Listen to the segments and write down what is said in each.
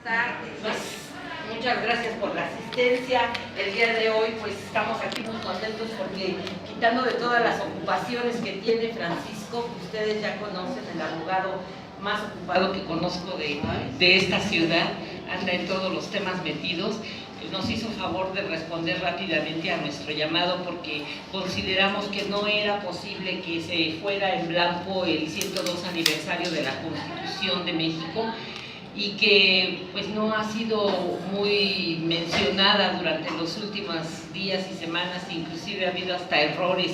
tardes. Pues, muchas gracias por la asistencia. El día de hoy pues estamos aquí muy contentos porque quitando de todas las ocupaciones que tiene Francisco, que ustedes ya conocen, el abogado más ocupado que conozco de esta ciudad, anda en todos los temas metidos, nos hizo favor de responder rápidamente a nuestro llamado porque consideramos que no era posible que se fuera en blanco el 102 aniversario de la Constitución de México y que pues no ha sido muy mencionada durante los últimos días y semanas, inclusive ha habido hasta errores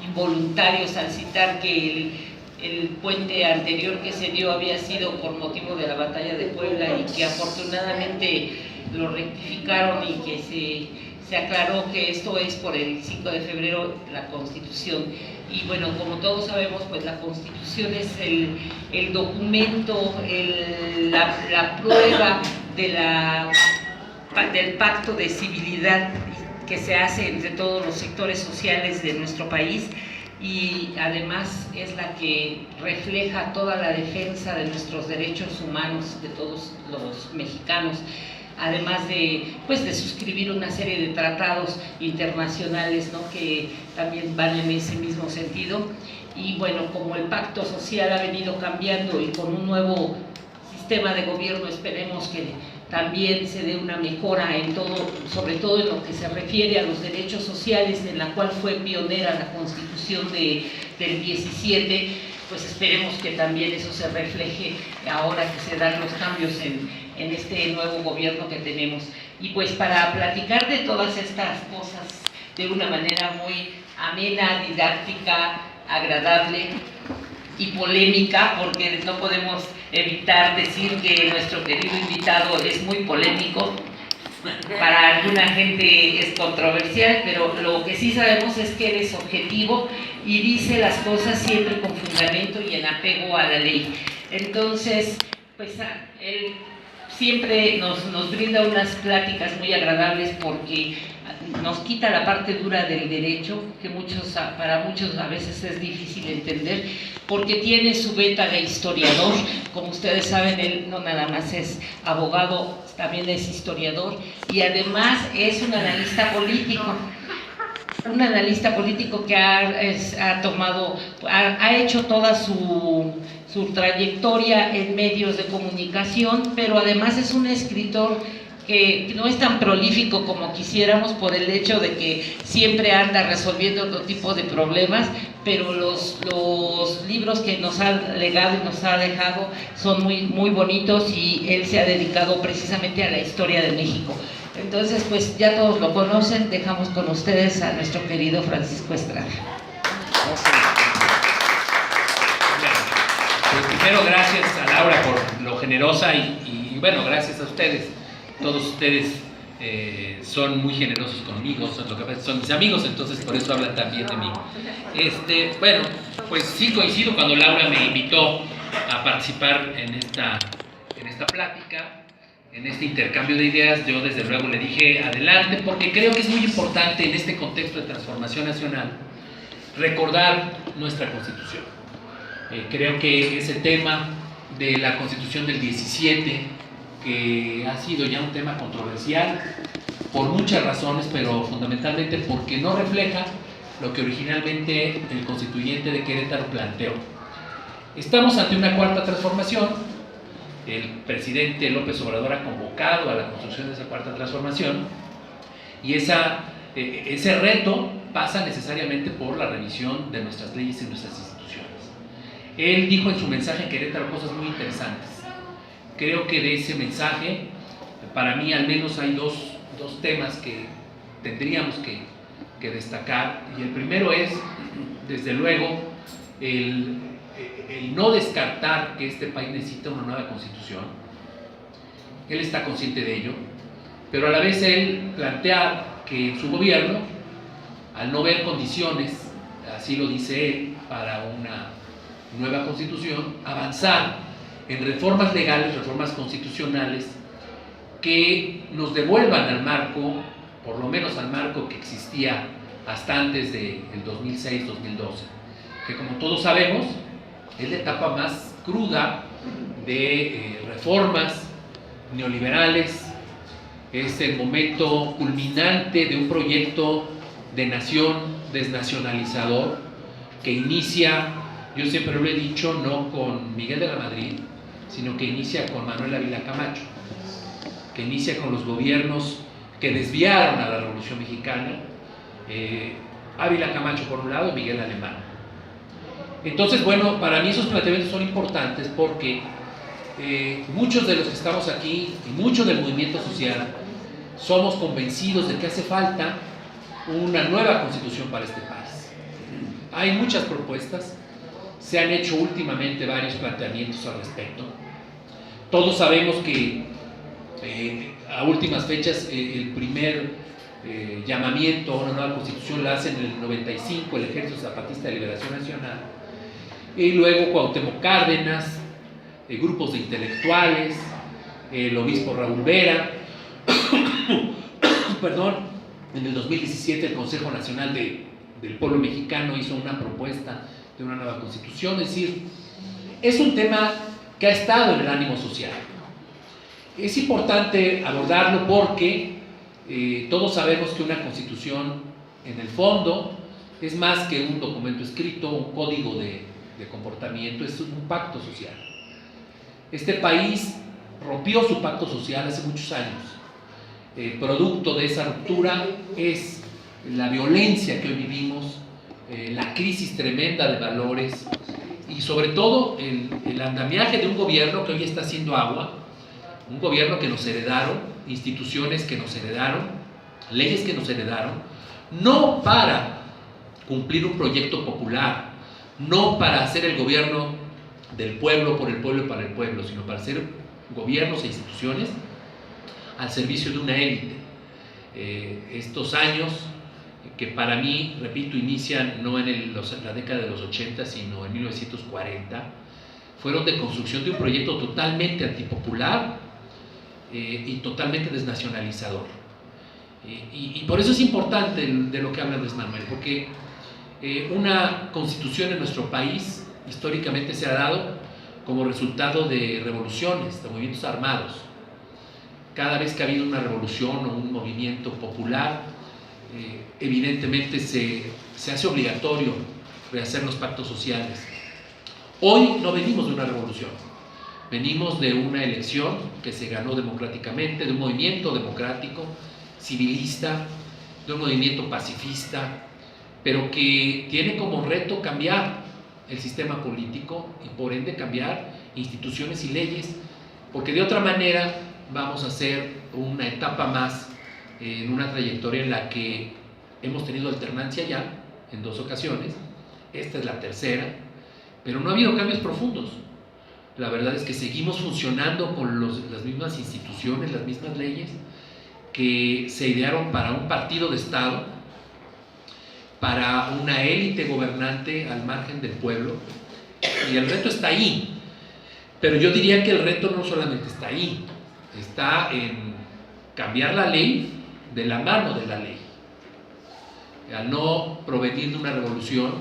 involuntarios al citar que el puente anterior que se dio había sido por motivo de la batalla de Puebla y que afortunadamente lo rectificaron y que se aclaró que esto es por el 5 de febrero la Constitución. Y bueno, como todos sabemos, pues la Constitución es el documento, la prueba del pacto de civilidad que se hace entre todos los sectores sociales de nuestro país y además es la que refleja toda la defensa de nuestros derechos humanos de todos los mexicanos, además de suscribir una serie de tratados internacionales, ¿no?, que también van en ese mismo sentido. Y bueno, como el pacto social ha venido cambiando y con un nuevo sistema de gobierno esperemos que también se dé una mejora en todo, sobre todo en lo que se refiere a los derechos sociales, en la cual fue pionera la Constitución del 17, pues esperemos que también eso se refleje ahora que se dan los cambios en este nuevo gobierno que tenemos. Y pues para platicar de todas estas cosas de una manera muy amena, didáctica, agradable y polémica, porque no podemos evitar decir que nuestro querido invitado es muy polémico, para alguna gente es controversial, pero lo que sí sabemos es que él es objetivo y dice las cosas siempre con fundamento y en apego a la ley. Entonces, pues él siempre nos brinda unas pláticas muy agradables porque nos quita la parte dura del derecho, que para muchos a veces es difícil entender, porque tiene su beta de historiador. Como ustedes saben, él no nada más es abogado, también es historiador y además es un analista político. Un analista político que ha hecho toda su trayectoria en medios de comunicación, pero además es un escritor que no es tan prolífico como quisiéramos por el hecho de que siempre anda resolviendo otro tipo de problemas, pero los libros que nos ha legado y nos ha dejado son muy, muy bonitos y él se ha dedicado precisamente a la historia de México. Entonces, pues ya todos lo conocen, dejamos con ustedes a nuestro querido Francisco Estrada. Pues primero, gracias a Laura por lo generosa y bueno, gracias a ustedes. Todos ustedes son muy generosos conmigo, son mis amigos, entonces por eso hablan tan bien de mí. Bueno, pues sí coincido cuando Laura me invitó a participar en esta plática, en este intercambio de ideas. Yo desde luego le dije adelante, porque creo que es muy importante en este contexto de transformación nacional recordar nuestra Constitución. Creo que ese tema de la Constitución del 17, que ha sido ya un tema controversial por muchas razones, pero fundamentalmente porque no refleja lo que originalmente el constituyente de Querétaro planteó. Estamos ante una cuarta transformación. El presidente López Obrador ha convocado a la construcción de esa cuarta transformación y ese reto pasa necesariamente por la revisión de nuestras leyes y nuestras instituciones. Él dijo en su mensaje en Querétaro cosas muy interesantes. Creo que de ese mensaje, para mí al menos hay dos temas que tendríamos que destacar, y el primero es, desde luego, el no descartar que este país necesita una nueva constitución. Él está consciente de ello, pero a la vez él plantea que en su gobierno, al no ver condiciones, así lo dice él, para una nueva constitución, avanzar en reformas legales, reformas constitucionales que nos devuelvan al marco, por lo menos al marco que existía hasta antes del 2006-2012, que como todos sabemos es la etapa más cruda de reformas, neoliberales, es el momento culminante de un proyecto de nación desnacionalizador que inicia, yo siempre lo he dicho, no con Miguel de la Madrid, sino que inicia con Manuel Ávila Camacho, que inicia con los gobiernos que desviaron a la Revolución Mexicana, Ávila Camacho por un lado y Miguel Alemán. Entonces, bueno, para mí esos planteamientos son importantes porque muchos de los que estamos aquí y muchos del movimiento social somos convencidos de que hace falta una nueva constitución para este país. Hay muchas propuestas, se han hecho últimamente varios planteamientos al respecto. Todos sabemos que a últimas fechas el primer llamamiento a una nueva constitución la hace en el 95 el Ejército Zapatista de Liberación Nacional, y luego Cuauhtémoc Cárdenas, grupos de intelectuales, el obispo Raúl Vera, perdón, en el 2017 el Consejo Nacional del Pueblo Mexicano hizo una propuesta de una nueva constitución. Es decir, es un tema que ha estado en el ánimo social. Es importante abordarlo porque todos sabemos que una constitución en el fondo es más que un documento escrito, un código de comportamiento, es un pacto social. Este país rompió su pacto social hace muchos años. Producto de esa ruptura es la violencia que hoy vivimos, la crisis tremenda de valores y sobre todo el andamiaje de un gobierno que hoy está haciendo agua, un gobierno que nos heredaron, instituciones que nos heredaron, leyes que nos heredaron, no para cumplir un proyecto popular, no para hacer el gobierno del pueblo, por el pueblo y para el pueblo, sino para hacer gobiernos e instituciones al servicio de una élite. Estos años, que para mí, repito, inician no en la década de los 80, sino en 1940, fueron de construcción de un proyecto totalmente antipopular y totalmente desnacionalizador. Y por eso es importante de lo que habla Andrés Manuel, porque una constitución en nuestro país históricamente se ha dado como resultado de revoluciones, de movimientos armados. Cada vez que ha habido una revolución o un movimiento popular, evidentemente se hace obligatorio rehacer los pactos sociales. Hoy no venimos de una revolución, venimos de una elección que se ganó democráticamente, de un movimiento democrático, civilista, de un movimiento pacifista, pero que tiene como reto cambiar el sistema político y por ende cambiar instituciones y leyes, porque de otra manera vamos a hacer una etapa más en una trayectoria en la que hemos tenido alternancia ya en 2 ocasiones, esta es la tercera, pero no ha habido cambios profundos. La verdad es que seguimos funcionando con las mismas instituciones, las mismas leyes que se idearon para un partido de Estado, para una élite gobernante al margen del pueblo, y el reto está ahí. Pero yo diría que el reto no solamente está ahí, está en cambiar la ley de la mano de la ley. Al no provenir de una revolución,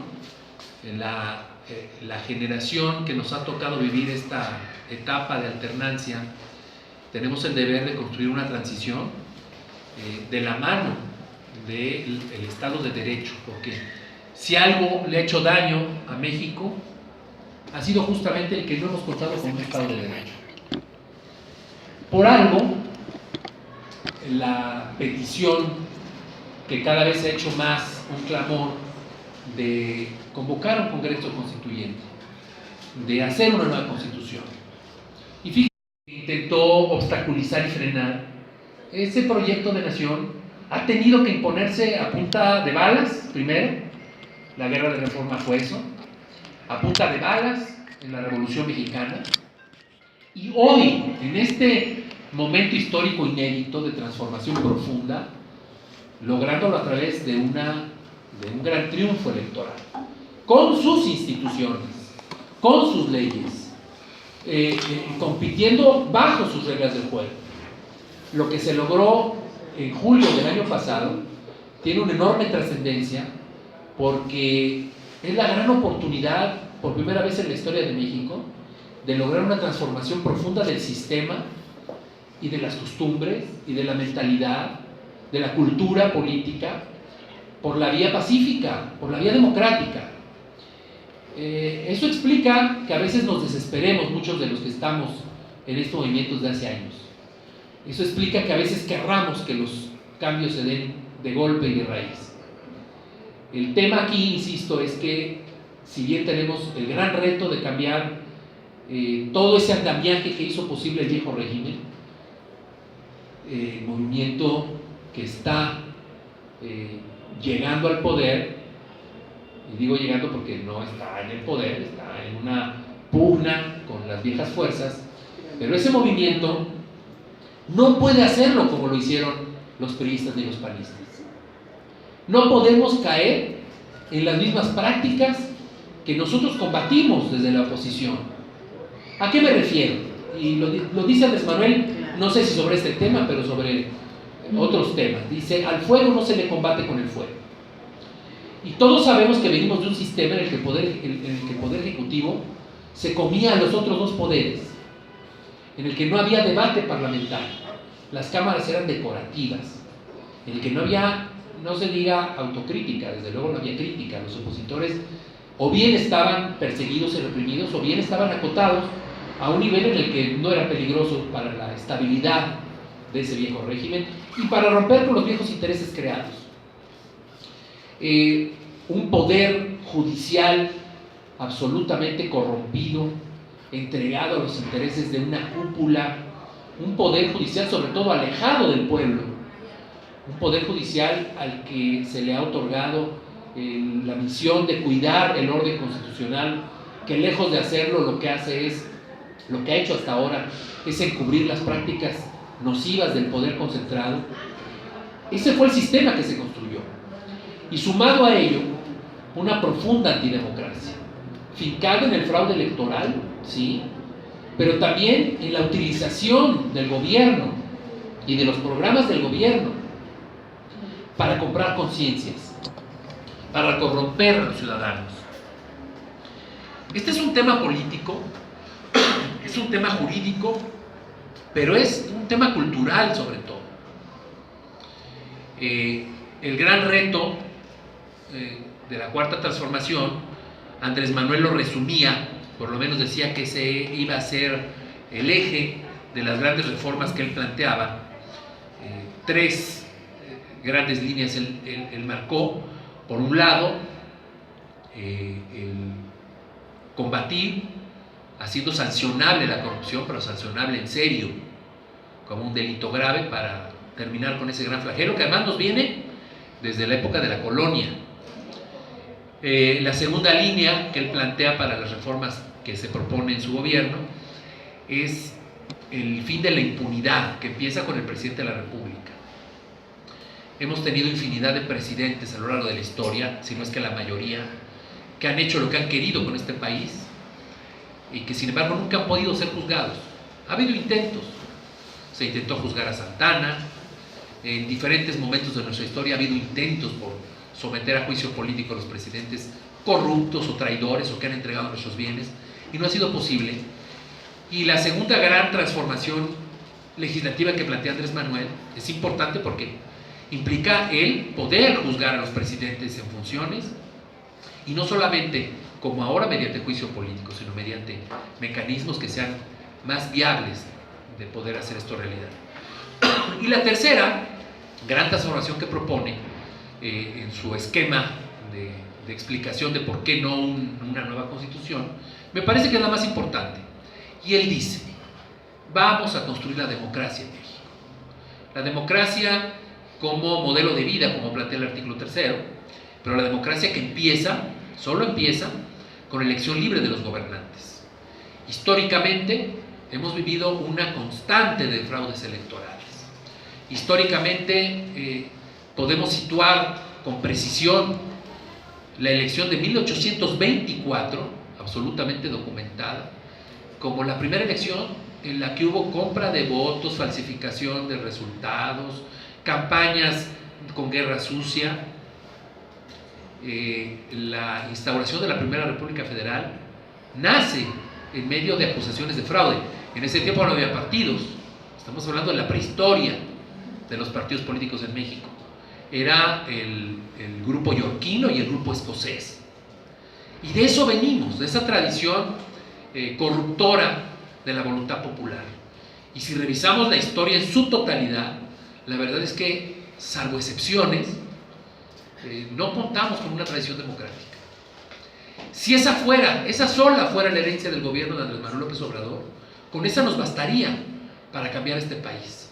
la generación que nos ha tocado vivir esta etapa de alternancia, tenemos el deber de construir una transición de la mano del Estado de Derecho, porque si algo le ha hecho daño a México, ha sido justamente el que no hemos contado con un Estado de Derecho. Por algo, la petición que cada vez se ha hecho más un clamor de convocar a un Congreso Constituyente, de hacer una nueva Constitución. Y fíjense, intentó obstaculizar y frenar ese proyecto de nación. Ha tenido que imponerse a punta de balas, primero, la guerra de reforma fue eso, a punta de balas en la Revolución Mexicana, y hoy, en este momento histórico inédito de transformación profunda, lográndolo a través de un gran triunfo electoral, con sus instituciones, con sus leyes, compitiendo bajo sus reglas del juego. Lo que se logró en julio del año pasado tiene una enorme trascendencia porque es la gran oportunidad, por primera vez en la historia de México, de lograr una transformación profunda del sistema y de las costumbres y de la mentalidad, de la cultura política, por la vía pacífica, por la vía democrática. Eso explica que a veces nos desesperemos muchos de los que estamos en estos movimientos de hace años. Eso explica que a veces querramos que los cambios se den de golpe y de raíz. El tema aquí, insisto, es que si bien tenemos el gran reto de cambiar todo ese andamiaje que hizo posible el viejo régimen, el movimiento que está llegando al poder, y digo llegando porque no está en el poder, está en una pugna con las viejas fuerzas, pero ese movimiento no puede hacerlo como lo hicieron los priistas ni los panistas. No podemos caer en las mismas prácticas que nosotros combatimos desde la oposición. ¿A qué me refiero? Y lo dice Andrés Manuel, no sé si sobre este tema, pero sobre otros temas. Dice, al fuego no se le combate con el fuego. Y todos sabemos que venimos de un sistema en el que el poder ejecutivo se comía a los otros dos poderes, en el que no había debate parlamentario, las cámaras eran decorativas, en el que no había, no se diga autocrítica, desde luego no había crítica, los opositores o bien estaban perseguidos y reprimidos, o bien estaban acotados a un nivel en el que no era peligroso para la estabilidad de ese viejo régimen y para romper con los viejos intereses creados. Un poder judicial absolutamente corrompido, entregado a los intereses de una cúpula, un poder judicial sobre todo alejado del pueblo, un poder judicial al que se le ha otorgado la misión de cuidar el orden constitucional, que lejos de hacerlo lo que hace es, lo que ha hecho hasta ahora, es encubrir las prácticas nocivas del poder concentrado. Ese fue el sistema que se construyó. Y sumado a ello, una profunda antidemocracia, fincada en el fraude electoral, sí, pero también en la utilización del gobierno y de los programas del gobierno para comprar conciencias, para corromper a los ciudadanos. Este es un tema político, es un tema jurídico, pero es un tema cultural sobre todo. El gran reto de la Cuarta Transformación, Andrés Manuel lo resumía, por lo menos decía que ese iba a ser el eje de las grandes reformas que él planteaba. Tres grandes líneas él marcó. Por un lado, el combatir, haciendo sancionable la corrupción, pero sancionable en serio, como un delito grave, para terminar con ese gran flagelo que además nos viene desde la época de la colonia. La segunda línea que él plantea para las reformas que se propone en su gobierno es el fin de la impunidad, que empieza con el presidente de la República. Hemos tenido infinidad de presidentes a lo largo de la historia, si no es que la mayoría, que han hecho lo que han querido con este país y que sin embargo nunca han podido ser juzgados. Ha habido intentos. Se intentó juzgar a Santana, en diferentes momentos de nuestra historia ha habido intentos por someter a juicio político a los presidentes corruptos o traidores o que han entregado nuestros bienes, y no ha sido posible. Y la segunda gran transformación legislativa que plantea Andrés Manuel es importante porque implica el poder juzgar a los presidentes en funciones, y no solamente como ahora mediante juicio político, sino mediante mecanismos que sean más viables de poder hacer esto realidad. Y la tercera gran transformación que propone en su esquema de explicación de por qué no una nueva constitución, me parece que es la más importante. Y él dice, vamos a construir la democracia en México. La democracia como modelo de vida, como plantea el artículo 3, pero la democracia que empieza, solo empieza, con elección libre de los gobernantes. Históricamente hemos vivido una constante de fraudes electorales. Históricamente podemos situar con precisión la elección de 1824, absolutamente documentada, como la primera elección en la que hubo compra de votos, falsificación de resultados, campañas con guerra sucia. La instauración de la Primera República Federal nace en medio de acusaciones de fraude. En ese tiempo no había partidos, estamos hablando de la prehistoria de los partidos políticos en México. Era el grupo yorquino y el grupo escocés. Y de eso venimos, de esa tradición corruptora de la voluntad popular. Y si revisamos la historia en su totalidad, la verdad es que, salvo excepciones, no contamos con una tradición democrática. Si esa sola fuera la herencia del gobierno de Andrés Manuel López Obrador, con esa nos bastaría para cambiar este país.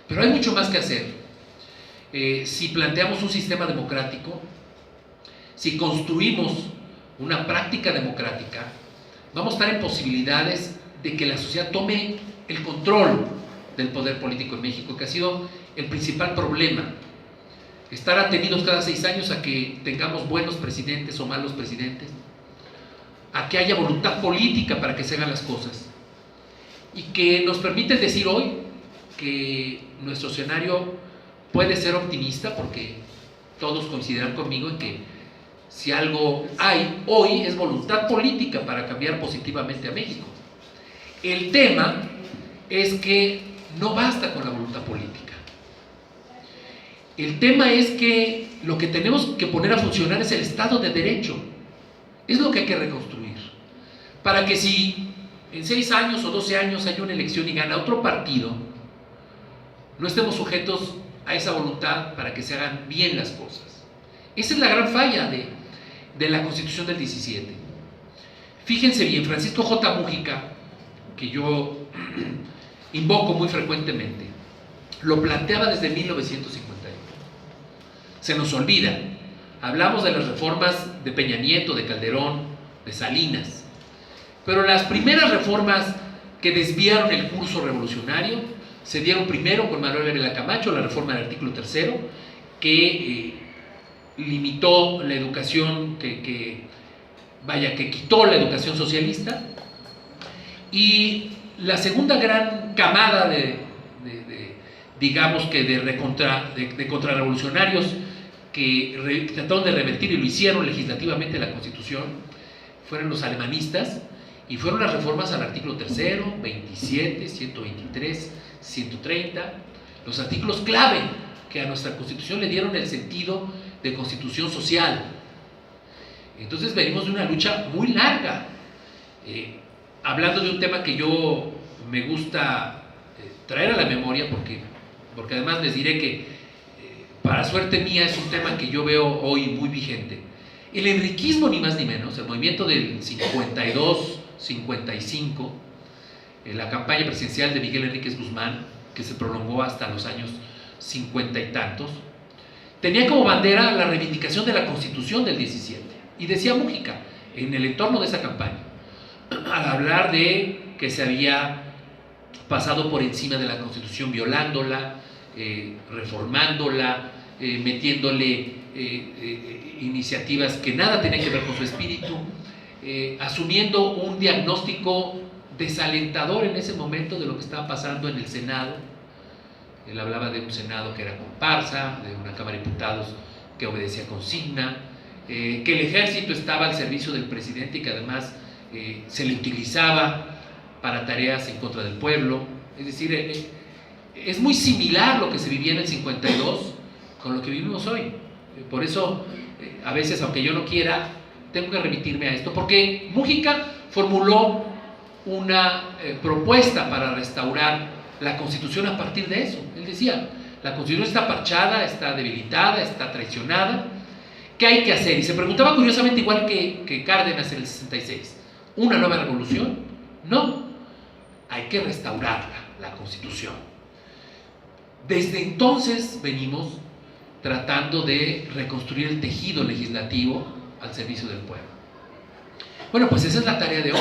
Pero hay mucho más que hacer. Si planteamos un sistema democrático, si construimos una práctica democrática, vamos a estar en posibilidades de que la sociedad tome el control del poder político en México, que ha sido el principal problema. Estar atenidos cada 6 años a que tengamos buenos presidentes o malos presidentes, a que haya voluntad política para que se hagan las cosas, y que nos permite decir hoy que nuestro escenario puede ser optimista, porque todos coincidirán conmigo en que si algo hay hoy es voluntad política para cambiar positivamente a México. El tema es que no basta con la voluntad política. El tema es que lo que tenemos que poner a funcionar es el Estado de Derecho. Es lo que hay que reconstruir. Para que si en 6 años o 12 años hay una elección y gana otro partido, no estemos sujetos a esa voluntad para que se hagan bien las cosas. Esa es la gran falla de la Constitución del 17. Fíjense bien, Francisco J. Múgica, que yo invoco muy frecuentemente, lo planteaba desde 1951. Se nos olvida. Hablamos de las reformas de Peña Nieto, de Calderón, de Salinas, pero las primeras reformas que desviaron el curso revolucionario se dieron primero con Manuel Ávila Camacho, la reforma del artículo 3, que limitó la educación, que quitó la educación socialista. Y la segunda gran camada de contrarrevolucionarios que trataron de revertir, y lo hicieron legislativamente, la Constitución, fueron los alemanistas, y fueron las reformas al artículo 3, 27, 123, 130, los artículos clave que a nuestra Constitución le dieron el sentido de constitución social. Entonces venimos de una lucha muy larga, hablando de un tema que yo me gusta traer a la memoria, porque además les diré que para suerte mía es un tema que yo veo hoy muy vigente. El enriquismo, ni más ni menos, el movimiento del 52-55, la campaña presidencial de Miguel Enríquez Guzmán, que se prolongó hasta los años 50 y tantos, tenía como bandera la reivindicación de la Constitución del 17. Y decía Múgica, en el entorno de esa campaña, al hablar de que se había pasado por encima de la Constitución, violándola, reformándola, metiéndole iniciativas que nada tenían que ver con su espíritu, asumiendo un diagnóstico desalentador en ese momento de lo que estaba pasando en el Senado. Él hablaba de un Senado que era comparsa, de una Cámara de Diputados que obedecía consigna, que el ejército estaba al servicio del presidente y que además se le utilizaba para tareas en contra del pueblo. Es decir, es muy similar lo que se vivía en el 52 con lo que vivimos hoy. Por eso, a veces, aunque yo no quiera, tengo que remitirme a esto, porque Múgica formuló una propuesta para restaurar la Constitución a partir de eso. Él decía, la Constitución está parchada, está debilitada, está traicionada, ¿qué hay que hacer? Y se preguntaba curiosamente igual que Cárdenas en el 66, ¿una nueva revolución? No, hay que restaurarla, la Constitución. Desde entonces venimos tratando de reconstruir el tejido legislativo al servicio del pueblo. Bueno, pues esa es la tarea de hoy.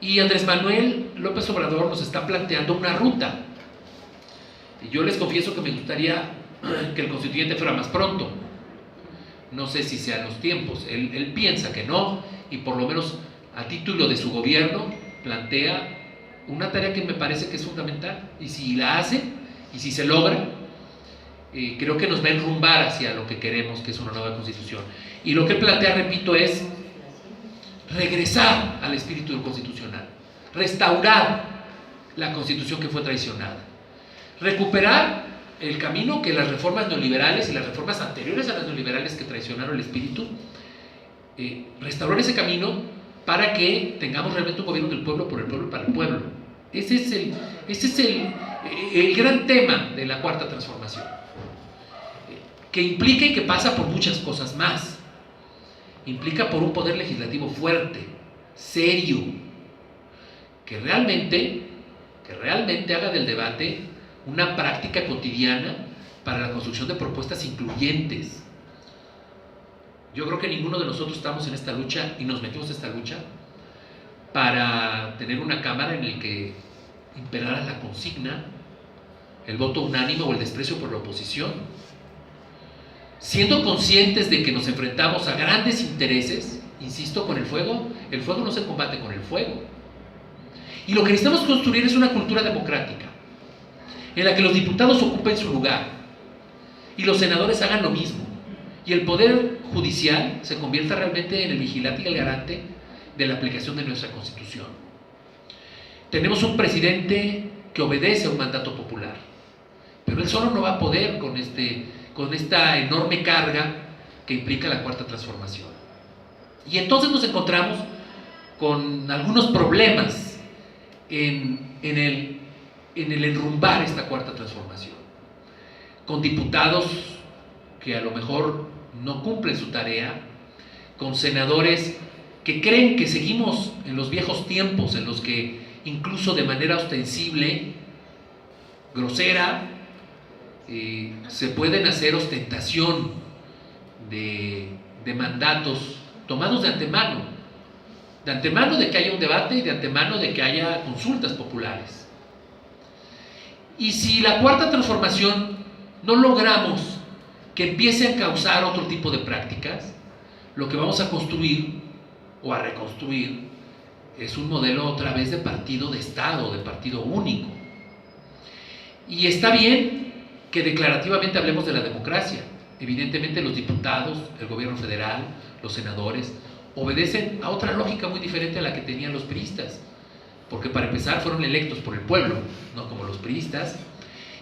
Y Andrés Manuel López Obrador nos está planteando una ruta. Y yo les confieso que me gustaría que el constituyente fuera más pronto. No sé si sean los tiempos. Él piensa que no, y por lo menos a título de su gobierno plantea una tarea que me parece que es fundamental. Y si la hace, y si se logra, creo que nos va a enrumbar hacia lo que queremos, que es una nueva constitución. Y lo que él plantea, repito, es regresar al espíritu constitucional, restaurar la Constitución que fue traicionada. Recuperar el camino que las reformas neoliberales y las reformas anteriores a las neoliberales que traicionaron el espíritu, restaurar ese camino para que tengamos realmente un gobierno del pueblo, por el pueblo y para el pueblo. Ese es el gran tema de la Cuarta Transformación, que implica y que pasa por muchas cosas más. Implica por un poder legislativo fuerte, serio, que realmente haga del debate una práctica cotidiana para la construcción de propuestas incluyentes. Yo creo que ninguno de nosotros estamos en esta lucha y nos metimos en esta lucha para tener una cámara en la que imperara la consigna, el voto unánime o el desprecio por la oposición, siendo conscientes de que nos enfrentamos a grandes intereses. Insisto, con el fuego no se combate con el fuego. Y lo que necesitamos construir es una cultura democrática, en la que los diputados ocupen su lugar y los senadores hagan lo mismo, y el poder judicial se convierta realmente en el vigilante y el garante de la aplicación de nuestra Constitución. Tenemos un presidente que obedece a un mandato popular, pero él solo no va a poder con esta enorme carga que implica la Cuarta Transformación. Y entonces nos encontramos con algunos problemas en el enrumbar esta Cuarta Transformación, con diputados que a lo mejor no cumplen su tarea, con senadores que creen que seguimos en los viejos tiempos en los que incluso de manera ostensible, grosera, se pueden hacer ostentación de mandatos tomados de antemano de que haya un debate y de antemano de que haya consultas populares. Y si la Cuarta Transformación no logramos que empiece a causar otro tipo de prácticas, lo que vamos a construir o a reconstruir es un modelo otra vez de partido de Estado, de partido único. Y está bien que declarativamente hablemos de la democracia. Evidentemente los diputados, el gobierno federal, los senadores, obedecen a otra lógica muy diferente a la que tenían los priistas, porque para empezar fueron electos por el pueblo, no como los priistas,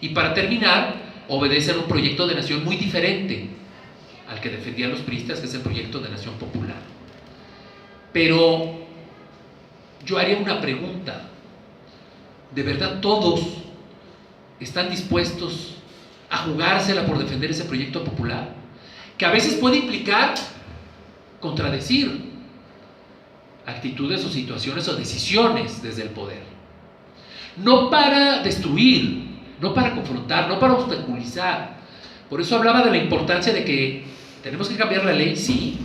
y para terminar obedecen a un proyecto de nación muy diferente al que defendían los priistas, que es el proyecto de nación popular. Pero yo haría una pregunta: ¿de verdad todos están dispuestos a jugársela por defender ese proyecto popular? Que a veces puede implicar contradecir actitudes o situaciones o decisiones desde el poder, no para destruir, no para confrontar, no para obstaculizar. Por eso hablaba de la importancia de que tenemos que cambiar la ley, sí,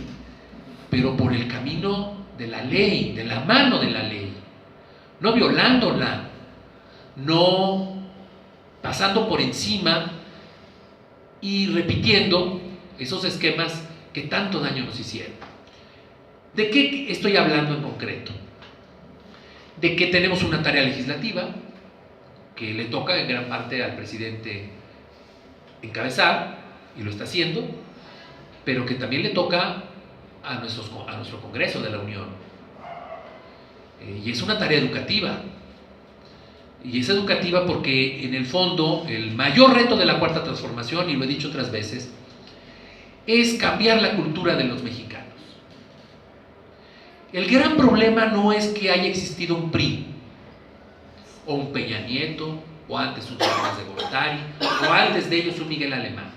pero por el camino de la ley, de la mano de la ley, no violándola, no pasando por encima y repitiendo esos esquemas que tanto daño nos hicieron. ¿De qué estoy hablando en concreto? De que tenemos una tarea legislativa que le toca en gran parte al presidente encabezar, y lo está haciendo, pero que también le toca a nuestro Congreso de la Unión. Y es una tarea educativa. Y es educativa porque, en el fondo, el mayor reto de la Cuarta Transformación, y lo he dicho otras veces, es cambiar la cultura de los mexicanos. El gran problema no es que haya existido un PRI, o un Peña Nieto, o antes un Tomás de Gortari, o antes de ellos un Miguel Alemán.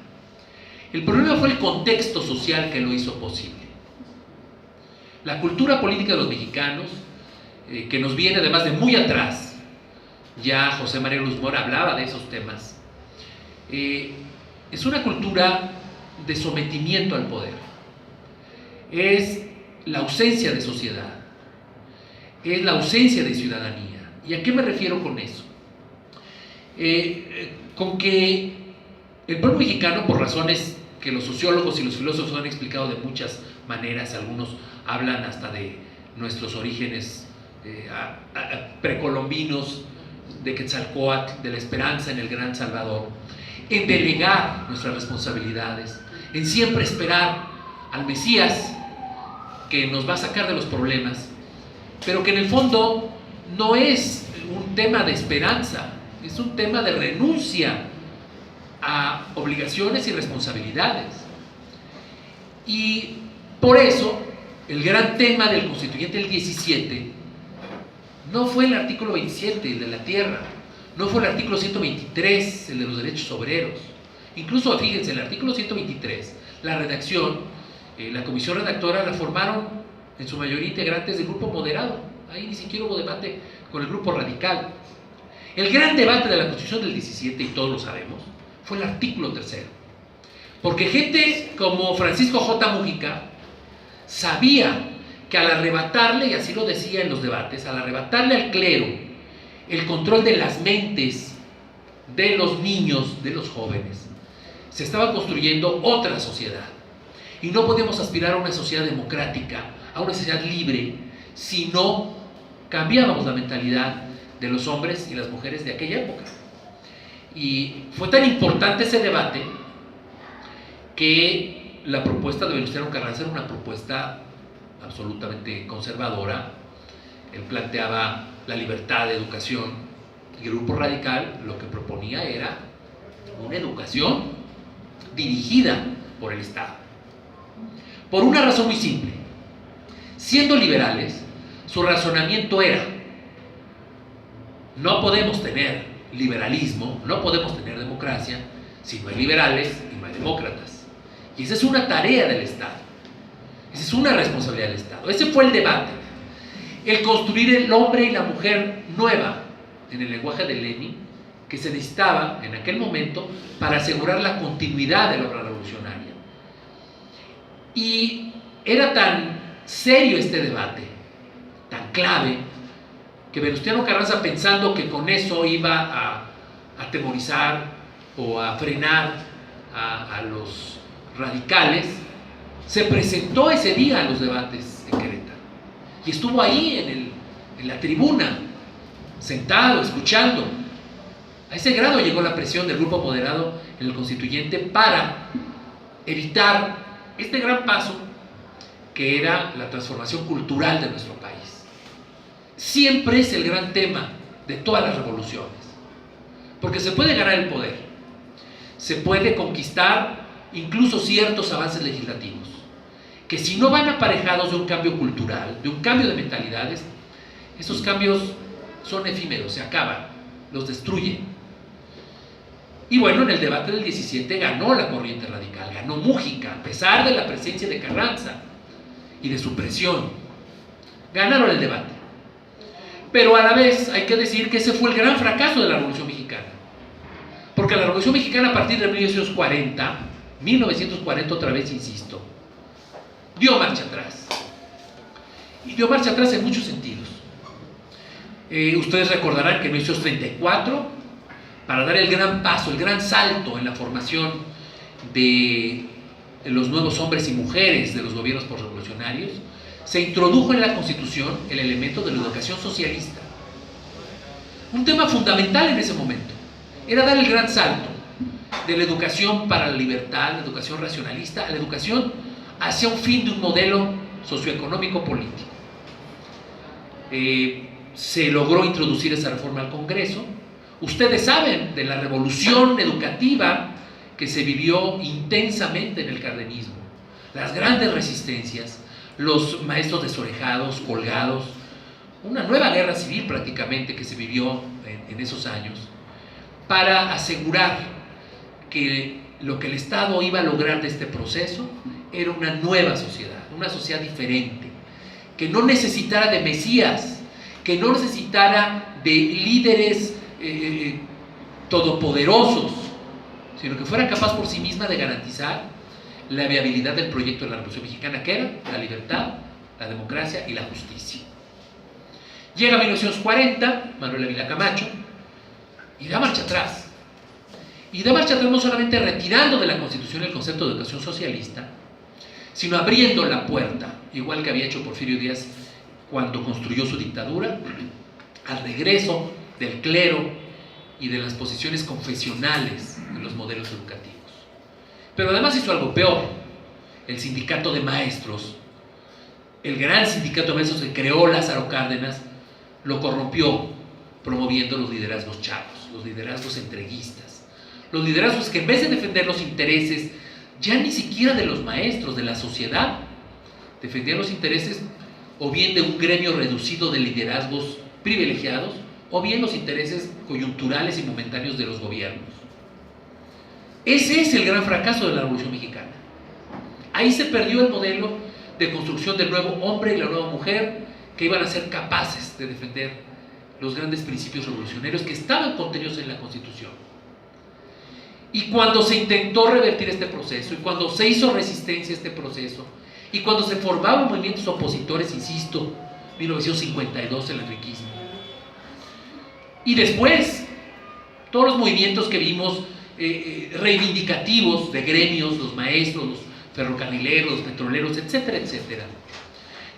El problema fue el contexto social que lo hizo posible. La cultura política de los mexicanos, que nos viene además de muy atrás, ya José María Luz Mora hablaba de esos temas, es una cultura de sometimiento al poder, es la ausencia de sociedad, es la ausencia de ciudadanía. ¿Y a qué me refiero con eso? Con que el pueblo mexicano, por razones que los sociólogos y los filósofos han explicado de muchas maneras, algunos hablan hasta de nuestros orígenes precolombinos, de Quetzalcóatl, de la esperanza en el gran Salvador, en delegar nuestras responsabilidades, en siempre esperar al Mesías que nos va a sacar de los problemas, pero que en el fondo no es tema de esperanza, es un tema de renuncia a obligaciones y responsabilidades. Y por eso, el gran tema del constituyente del 17 no fue el artículo 27, el de la tierra, no fue el artículo 123, el de los derechos obreros. Incluso, fíjense, el artículo 123, la redacción, la comisión redactora la formaron en su mayoría integrantes del grupo moderado. Ahí ni siquiera hubo debate con el grupo radical. El gran debate de la Constitución del 17, y todos lo sabemos, fue el artículo 3. Porque gente como Francisco J. Múgica sabía que al arrebatarle, y así lo decía en los debates, al arrebatarle al clero el control de las mentes de los niños, de los jóvenes, se estaba construyendo otra sociedad. Y no podíamos aspirar a una sociedad democrática, a una sociedad libre, si no cambiábamos la mentalidad de los hombres y las mujeres de aquella época. Y fue tan importante ese debate que la propuesta de Venustiano Carranza era una propuesta absolutamente conservadora. Él planteaba la libertad de educación, y el grupo radical lo que proponía era una educación dirigida por el Estado. Por una razón muy simple. Siendo liberales, su razonamiento era: no podemos tener liberalismo, no podemos tener democracia si no hay liberales y no hay demócratas. Y esa es una tarea del Estado. Esa es una responsabilidad del Estado. Ese fue el debate. El construir el hombre y la mujer nueva, en el lenguaje de Lenin, que se necesitaba en aquel momento para asegurar la continuidad de la obra revolucionaria. Y era tan serio este debate, tan clave, que Venustiano Carranza, pensando que con eso iba a atemorizar o a frenar a los radicales, se presentó ese día a los debates en Querétaro y estuvo ahí en la tribuna, sentado, escuchando. A ese grado llegó la presión del grupo moderado en el constituyente para evitar este gran paso que era la transformación cultural de nuestro país. Siempre es el gran tema de todas las revoluciones, porque se puede ganar el poder, se puede conquistar incluso ciertos avances legislativos, que si no van aparejados de un cambio cultural, de un cambio de mentalidades, esos cambios son efímeros, se acaban, los destruyen. Y bueno, en el debate del 17 ganó la corriente radical, ganó Múgica, a pesar de la presencia de Carranza y de su presión. Ganaron el debate. Pero a la vez hay que decir que ese fue el gran fracaso de la Revolución Mexicana. Porque la Revolución Mexicana, a partir de 1940 otra vez insisto, dio marcha atrás. Y dio marcha atrás en muchos sentidos. Ustedes recordarán que en 1934, para dar el gran paso, el gran salto en la formación de los nuevos hombres y mujeres de los gobiernos posrevolucionarios, se introdujo en la Constitución el elemento de la educación socialista. Un tema fundamental en ese momento era dar el gran salto de la educación para la libertad, la educación racionalista, a la educación hacia un fin de un modelo socioeconómico político. Se logró introducir esa reforma al Congreso. Ustedes saben de la revolución educativa que se vivió intensamente en el cardenismo, las grandes resistencias, los maestros desorejados, colgados, una nueva guerra civil prácticamente que se vivió en esos años, para asegurar que lo que el Estado iba a lograr de este proceso era una nueva sociedad, una sociedad diferente, que no necesitara de mesías, que no necesitara de líderes todopoderosos, sino que fuera capaz por sí misma de garantizar la viabilidad del proyecto de la Revolución Mexicana, que era la libertad, la democracia y la justicia. Llega 1940, Manuel Ávila Camacho, y da marcha atrás. Y da marcha atrás no solamente retirando de la Constitución el concepto de educación socialista, sino abriendo la puerta, igual que había hecho Porfirio Díaz cuando construyó su dictadura, al regreso del clero y de las posiciones confesionales en los modelos educativos. Pero además hizo algo peor. El sindicato de maestros, el gran sindicato de maestros que creó Lázaro Cárdenas, lo corrompió promoviendo los liderazgos chavos, los liderazgos entreguistas, los liderazgos que en vez de defender los intereses ya ni siquiera de los maestros, de la sociedad, defendían los intereses o bien de un gremio reducido de liderazgos privilegiados, o bien los intereses coyunturales y momentáneos de los gobiernos. Ese es el gran fracaso de la Revolución Mexicana. Ahí se perdió el modelo de construcción del nuevo hombre y la nueva mujer que iban a ser capaces de defender los grandes principios revolucionarios que estaban contenidos en la Constitución. Y cuando se intentó revertir este proceso, y cuando se hizo resistencia a este proceso, y cuando se formaban movimientos opositores, insisto, 1952, el enriquismo, y después todos los movimientos que vimos reivindicativos de gremios, los maestros, los ferrocarrileros, los petroleros, etcétera, etcétera.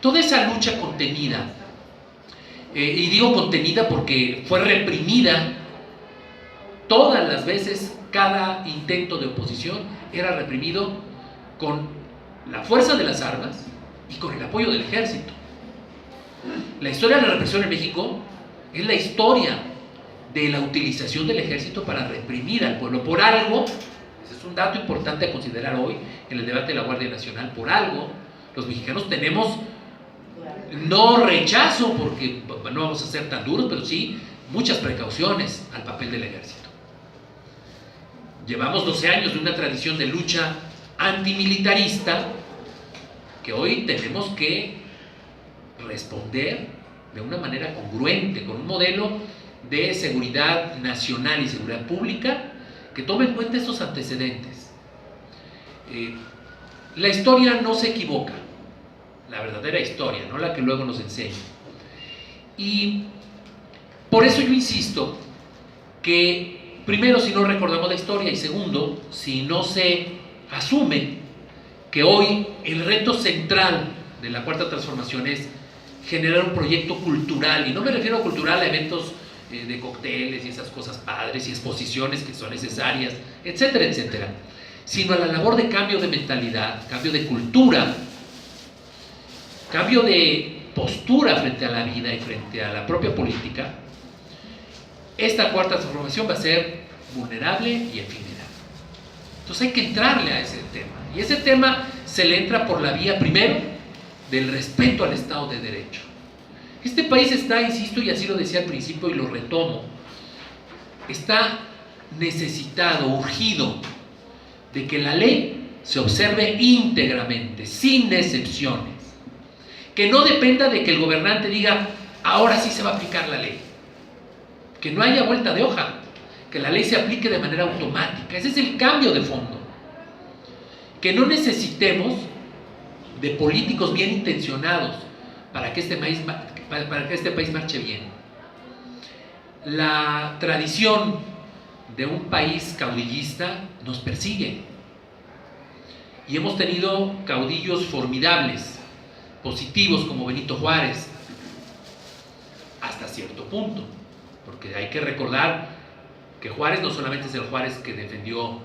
Toda esa lucha contenida, y digo contenida porque fue reprimida todas las veces, cada intento de oposición era reprimido con la fuerza de las armas y con el apoyo del ejército. La historia de la represión en México es la historia de la utilización del ejército para reprimir al pueblo. Por algo, ese es un dato importante a considerar hoy en el debate de la Guardia Nacional, por algo los mexicanos tenemos no rechazo, porque no vamos a ser tan duros, pero sí muchas precauciones al papel del ejército. Llevamos 12 años de una tradición de lucha antimilitarista que hoy tenemos que responder de una manera congruente, con un modelo de seguridad nacional y seguridad pública que tome en cuenta estos antecedentes. La historia no se equivoca, la verdadera historia, no la que luego nos enseña. Y por eso yo insisto que, primero, si no recordamos la historia, y segundo, si no se asume que hoy el reto central de la Cuarta Transformación es generar un proyecto cultural, y no me refiero a cultural a eventos de cócteles y esas cosas padres y exposiciones que son necesarias, etcétera, etcétera, sino a la labor de cambio de mentalidad, cambio de cultura, cambio de postura frente a la vida y frente a la propia política. Esta Cuarta Transformación va a ser vulnerable y efímera. Entonces hay que entrarle a ese tema, y ese tema se le entra por la vía, primero, del respeto al Estado de Derecho. Este país está, insisto, y así lo decía al principio y lo retomo, está necesitado, urgido, de que la ley se observe íntegramente, sin excepciones. Que no dependa de que el gobernante diga, ahora sí se va a aplicar la ley. Que no haya vuelta de hoja, que la ley se aplique de manera automática. Ese es el cambio de fondo. Que no necesitemos de políticos bien intencionados para que este país marche bien. La tradición de un país caudillista nos persigue, y hemos tenido caudillos formidables, positivos, como Benito Juárez, hasta cierto punto, porque hay que recordar que Juárez no solamente es el Juárez que defendió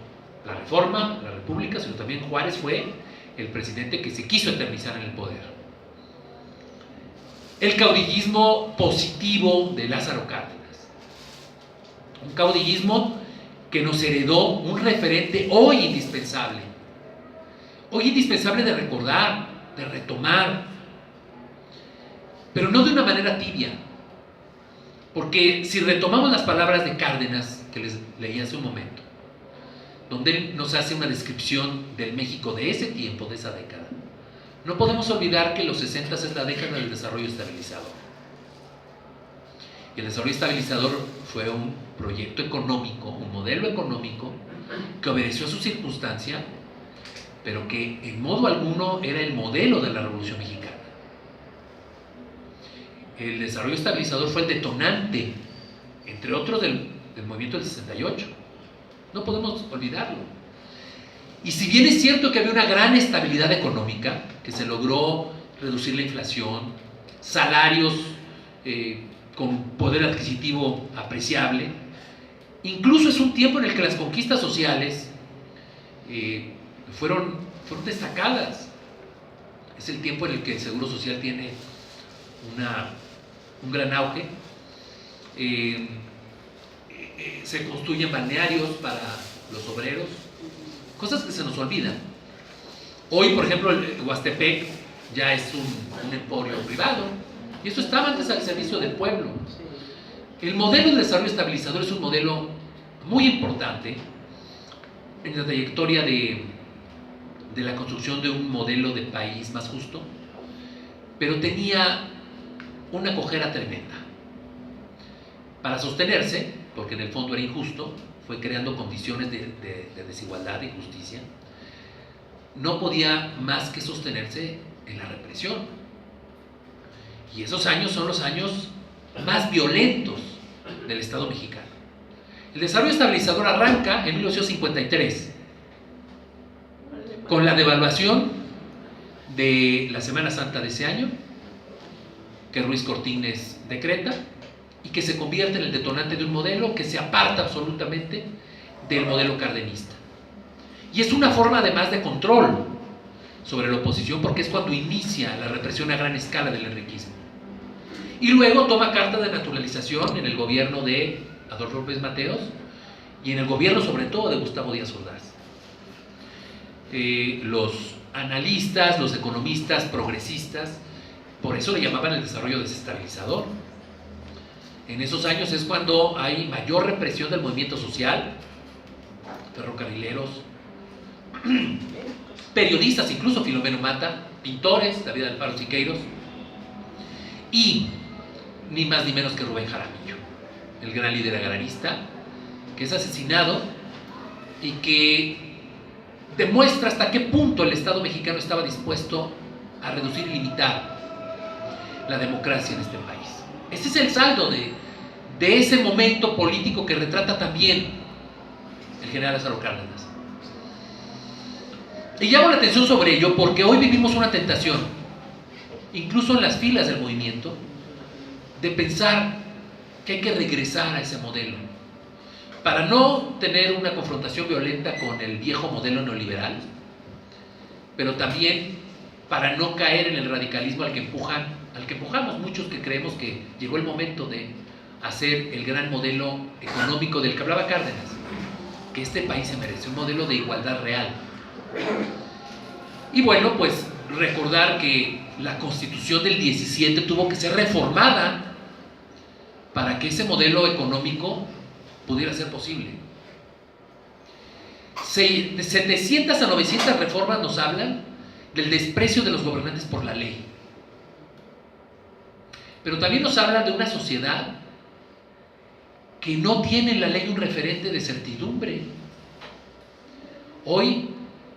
la Reforma, la República, sino también Juárez fue el presidente que se quiso eternizar en el poder. El caudillismo positivo de Lázaro Cárdenas, un caudillismo que nos heredó un referente hoy indispensable de recordar, de retomar, pero no de una manera tibia, porque si retomamos las palabras de Cárdenas, que les leí hace un momento, donde él nos hace una descripción del México de ese tiempo, de esa década, no podemos olvidar que los 60 es la década del desarrollo estabilizador. Y el desarrollo estabilizador fue un proyecto económico, un modelo económico que obedeció a su circunstancia, pero que en modo alguno era el modelo de la Revolución Mexicana. El desarrollo estabilizador fue el detonante, entre otros, del movimiento del 68. No podemos olvidarlo. Y si bien es cierto que había una gran estabilidad económica, que se logró reducir la inflación, salarios con poder adquisitivo apreciable, incluso es un tiempo en el que las conquistas sociales fueron destacadas. Es el tiempo en el que el Seguro Social tiene un gran auge. se construyen balnearios para los obreros, cosas que se nos olvidan. Hoy, por ejemplo, el Huastepec ya es un emporio privado, y eso estaba antes al servicio del pueblo. El modelo de desarrollo estabilizador es un modelo muy importante en la trayectoria de la construcción de un modelo de país más justo, pero tenía una cojera tremenda. Para sostenerse, porque en el fondo era injusto, fue creando condiciones de desigualdad e injusticia, no podía más que sostenerse en la represión. Y esos años son los años más violentos del Estado mexicano. El desarrollo estabilizador arranca en 1953 con la devaluación de la Semana Santa de ese año, que Ruiz Cortines decreta, y que se convierte en el detonante de un modelo que se aparta absolutamente del modelo cardenista. Y es una forma además de control sobre la oposición, porque es cuando inicia la represión a gran escala del enriquismo. Y luego toma carta de naturalización en el gobierno de Adolfo López Mateos y en el gobierno sobre todo de Gustavo Díaz Ordaz. Los analistas, los economistas progresistas, por eso le llamaban el desarrollo desestabilizador. En esos años es cuando hay mayor represión del movimiento social, ferrocarrileros, periodistas, incluso Filomeno Mata, pintores, David Alfaro Siqueiros, y ni más ni menos que Rubén Jaramillo, el gran líder agrarista, que es asesinado y que demuestra hasta qué punto el Estado mexicano estaba dispuesto a reducir y limitar la democracia en este país. Ese es el saldo de ese momento político que retrata también el general Lázaro Cárdenas. Y llamo la atención sobre ello porque hoy vivimos una tentación, incluso en las filas del movimiento, de pensar que hay que regresar a ese modelo para no tener una confrontación violenta con el viejo modelo neoliberal, pero también para no caer en el radicalismo al que empujamos muchos que creemos que llegó el momento de hacer el gran modelo económico del que hablaba Cárdenas, que este país se merece, un modelo de igualdad real. Y bueno, pues recordar que la Constitución del 17 tuvo que ser reformada para que ese modelo económico pudiera ser posible. De 700 a 900 reformas nos hablan del desprecio de los gobernantes por la ley. Pero también nos hablan de una sociedad que no tiene en la ley un referente de certidumbre. Hoy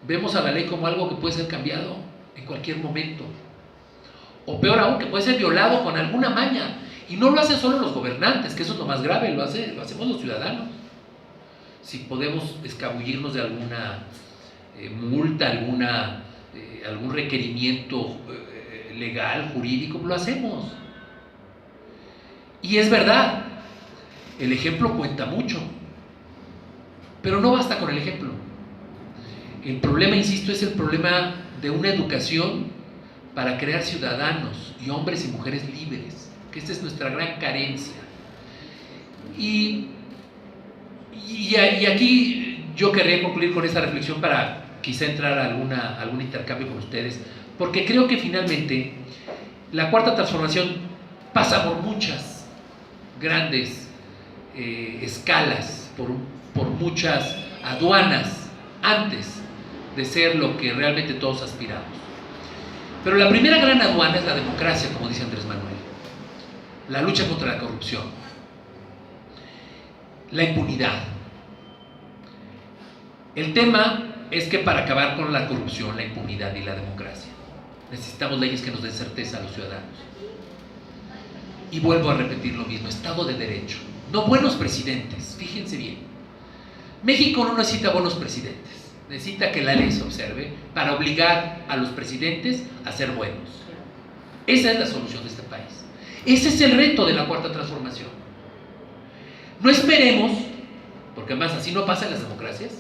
vemos a la ley como algo que puede ser cambiado en cualquier momento. O peor aún, que puede ser violado con alguna maña. Y no lo hacen solo los gobernantes, que eso es lo más grave, lo hacemos los ciudadanos. Si podemos escabullirnos de alguna multa, algún requerimiento legal, jurídico, lo hacemos. Y es verdad, el ejemplo cuenta mucho, pero no basta con el ejemplo. El problema, insisto, es el problema de una educación para crear ciudadanos y hombres y mujeres libres, que esta es nuestra gran carencia. Y aquí yo querría concluir con esta reflexión para quizá entrar a algún intercambio con ustedes, porque creo que finalmente la cuarta transformación pasa por muchas grandes escalas, por muchas aduanas antes de ser lo que realmente todos aspiramos. Pero la primera gran aduana es la democracia, como dice Andrés Manuel, la lucha contra la corrupción, la impunidad. El tema es que para acabar con la corrupción, la impunidad y la democracia, necesitamos leyes que nos den certeza a los ciudadanos. Y vuelvo a repetir lo mismo, Estado de Derecho, no buenos presidentes. Fíjense bien, México no necesita buenos presidentes, necesita que la ley se observe para obligar a los presidentes a ser buenos. Esa es la solución de este país. Ese es el reto de la cuarta transformación. No esperemos, porque además así no pasa en las democracias,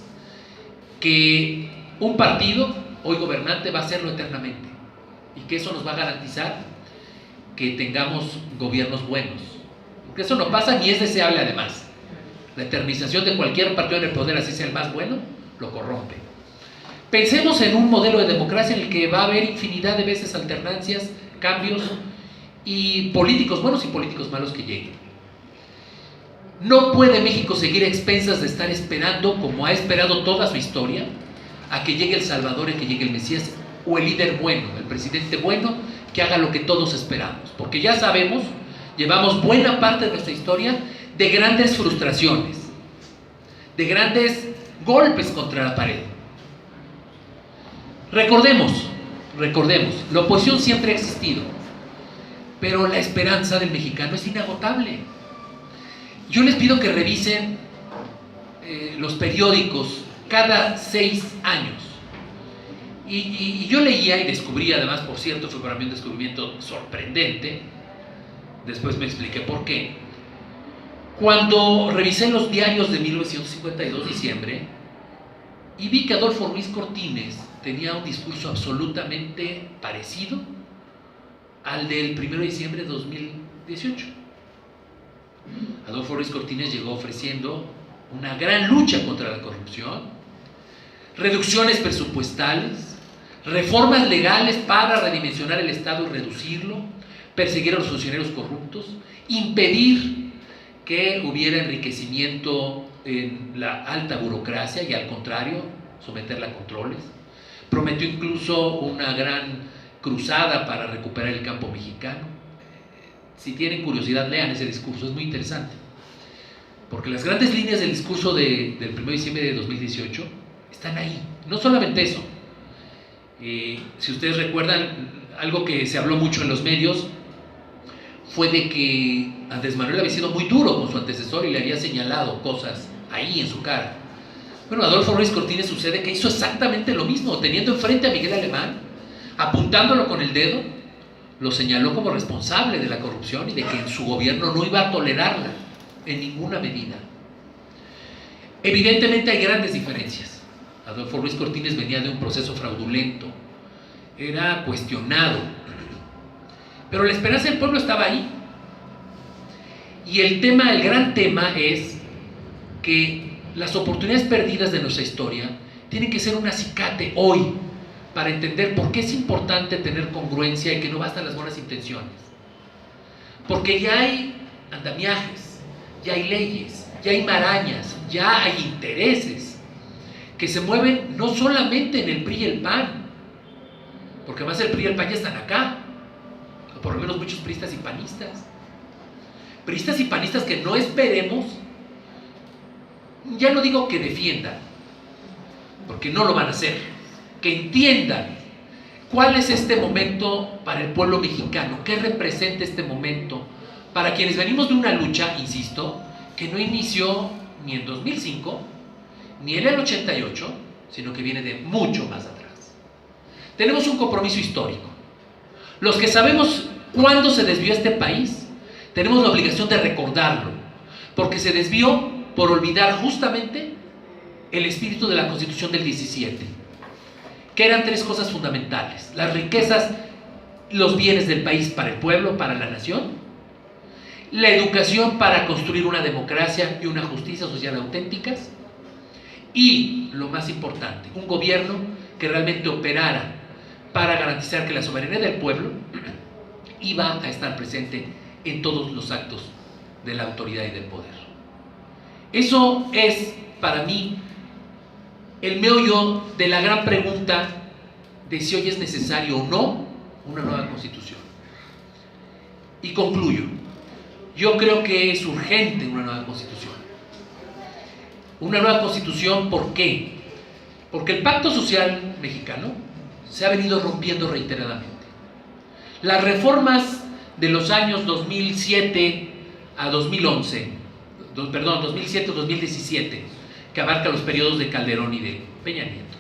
que un partido hoy gobernante va a hacerlo eternamente y que eso nos va a garantizar que tengamos gobiernos buenos. porque eso no pasa ni es deseable además. La eternización de cualquier partido en el poder, así sea el más bueno, lo corrompe. Pensemos en un modelo de democracia en el que va a haber infinidad de veces alternancias, cambios y políticos buenos y políticos malos que lleguen. No puede México seguir a expensas de estar esperando, como ha esperado toda su historia, a que llegue el Salvador, a que llegue el Mesías o el líder bueno, el presidente bueno, que haga lo que todos esperamos. Porque ya sabemos, llevamos buena parte de nuestra historia de grandes frustraciones, de grandes golpes contra la pared. Recordemos, la oposición siempre ha existido, pero la esperanza del mexicano es inagotable. Yo les pido que revisen los periódicos cada 6 años. Y yo leía y descubrí, además, por cierto, fue para mí un descubrimiento sorprendente, después me expliqué por qué. Cuando revisé los diarios de 1952, diciembre, y vi que Adolfo Ruiz Cortines tenía un discurso absolutamente parecido al del 1 de diciembre de 2018. Adolfo Ruiz Cortines llegó ofreciendo una gran lucha contra la corrupción, reducciones presupuestales, reformas legales para redimensionar el Estado y reducirlo, perseguir a los funcionarios corruptos, impedir que hubiera enriquecimiento en la alta burocracia y al contrario, someterla a controles. Prometió incluso una gran cruzada para recuperar el campo mexicano. Si tienen curiosidad, lean ese discurso, es muy interesante. Porque las grandes líneas del discurso del 1 de diciembre de 2018 están ahí. No solamente eso. Si ustedes recuerdan, algo que se habló mucho en los medios fue de que Andrés Manuel había sido muy duro con su antecesor y le había señalado cosas ahí en su cara. Bueno, Adolfo Ruiz Cortines sucede que hizo exactamente lo mismo, teniendo enfrente a Miguel Alemán, apuntándolo con el dedo, lo señaló como responsable de la corrupción y de que en su gobierno no iba a tolerarla en ninguna medida. Evidentemente hay grandes diferencias. Adolfo Ruiz Cortines venía de un proceso fraudulento, era cuestionado, pero la esperanza del pueblo estaba ahí. Y el gran tema es que las oportunidades perdidas de nuestra historia tienen que ser un acicate hoy para entender por qué es importante tener congruencia y que no bastan las buenas intenciones. Porque ya hay andamiajes, ya hay leyes, ya hay marañas, ya hay intereses que se mueven no solamente en el PRI y el PAN, porque además el PRI y el PAN ya están acá, o por lo menos muchos priistas y panistas. Priistas y panistas que no esperemos, ya no digo que defiendan, porque no lo van a hacer, que entiendan cuál es este momento para el pueblo mexicano, qué representa este momento para quienes venimos de una lucha, insisto, que no inició ni en 2005, ni en el 88, sino que viene de mucho más atrás. Tenemos un compromiso histórico. Los que sabemos cuándo se desvió este país, tenemos la obligación de recordarlo, porque se desvió por olvidar justamente el espíritu de la Constitución del 17, que eran 3 cosas fundamentales: las riquezas, los bienes del país para el pueblo, para la nación, la educación para construir una democracia y una justicia social auténticas, y, lo más importante, un gobierno que realmente operara para garantizar que la soberanía del pueblo iba a estar presente en todos los actos de la autoridad y del poder. Eso es, para mí, el meollo de la gran pregunta de si hoy es necesario o no una nueva constitución. Y concluyo. Yo creo que es urgente una nueva constitución. Una nueva constitución, ¿por qué? Porque el pacto social mexicano se ha venido rompiendo reiteradamente. Las reformas de los años 2007 a 2011, 2007-2017, que abarca los periodos de Calderón y de Peña Nieto,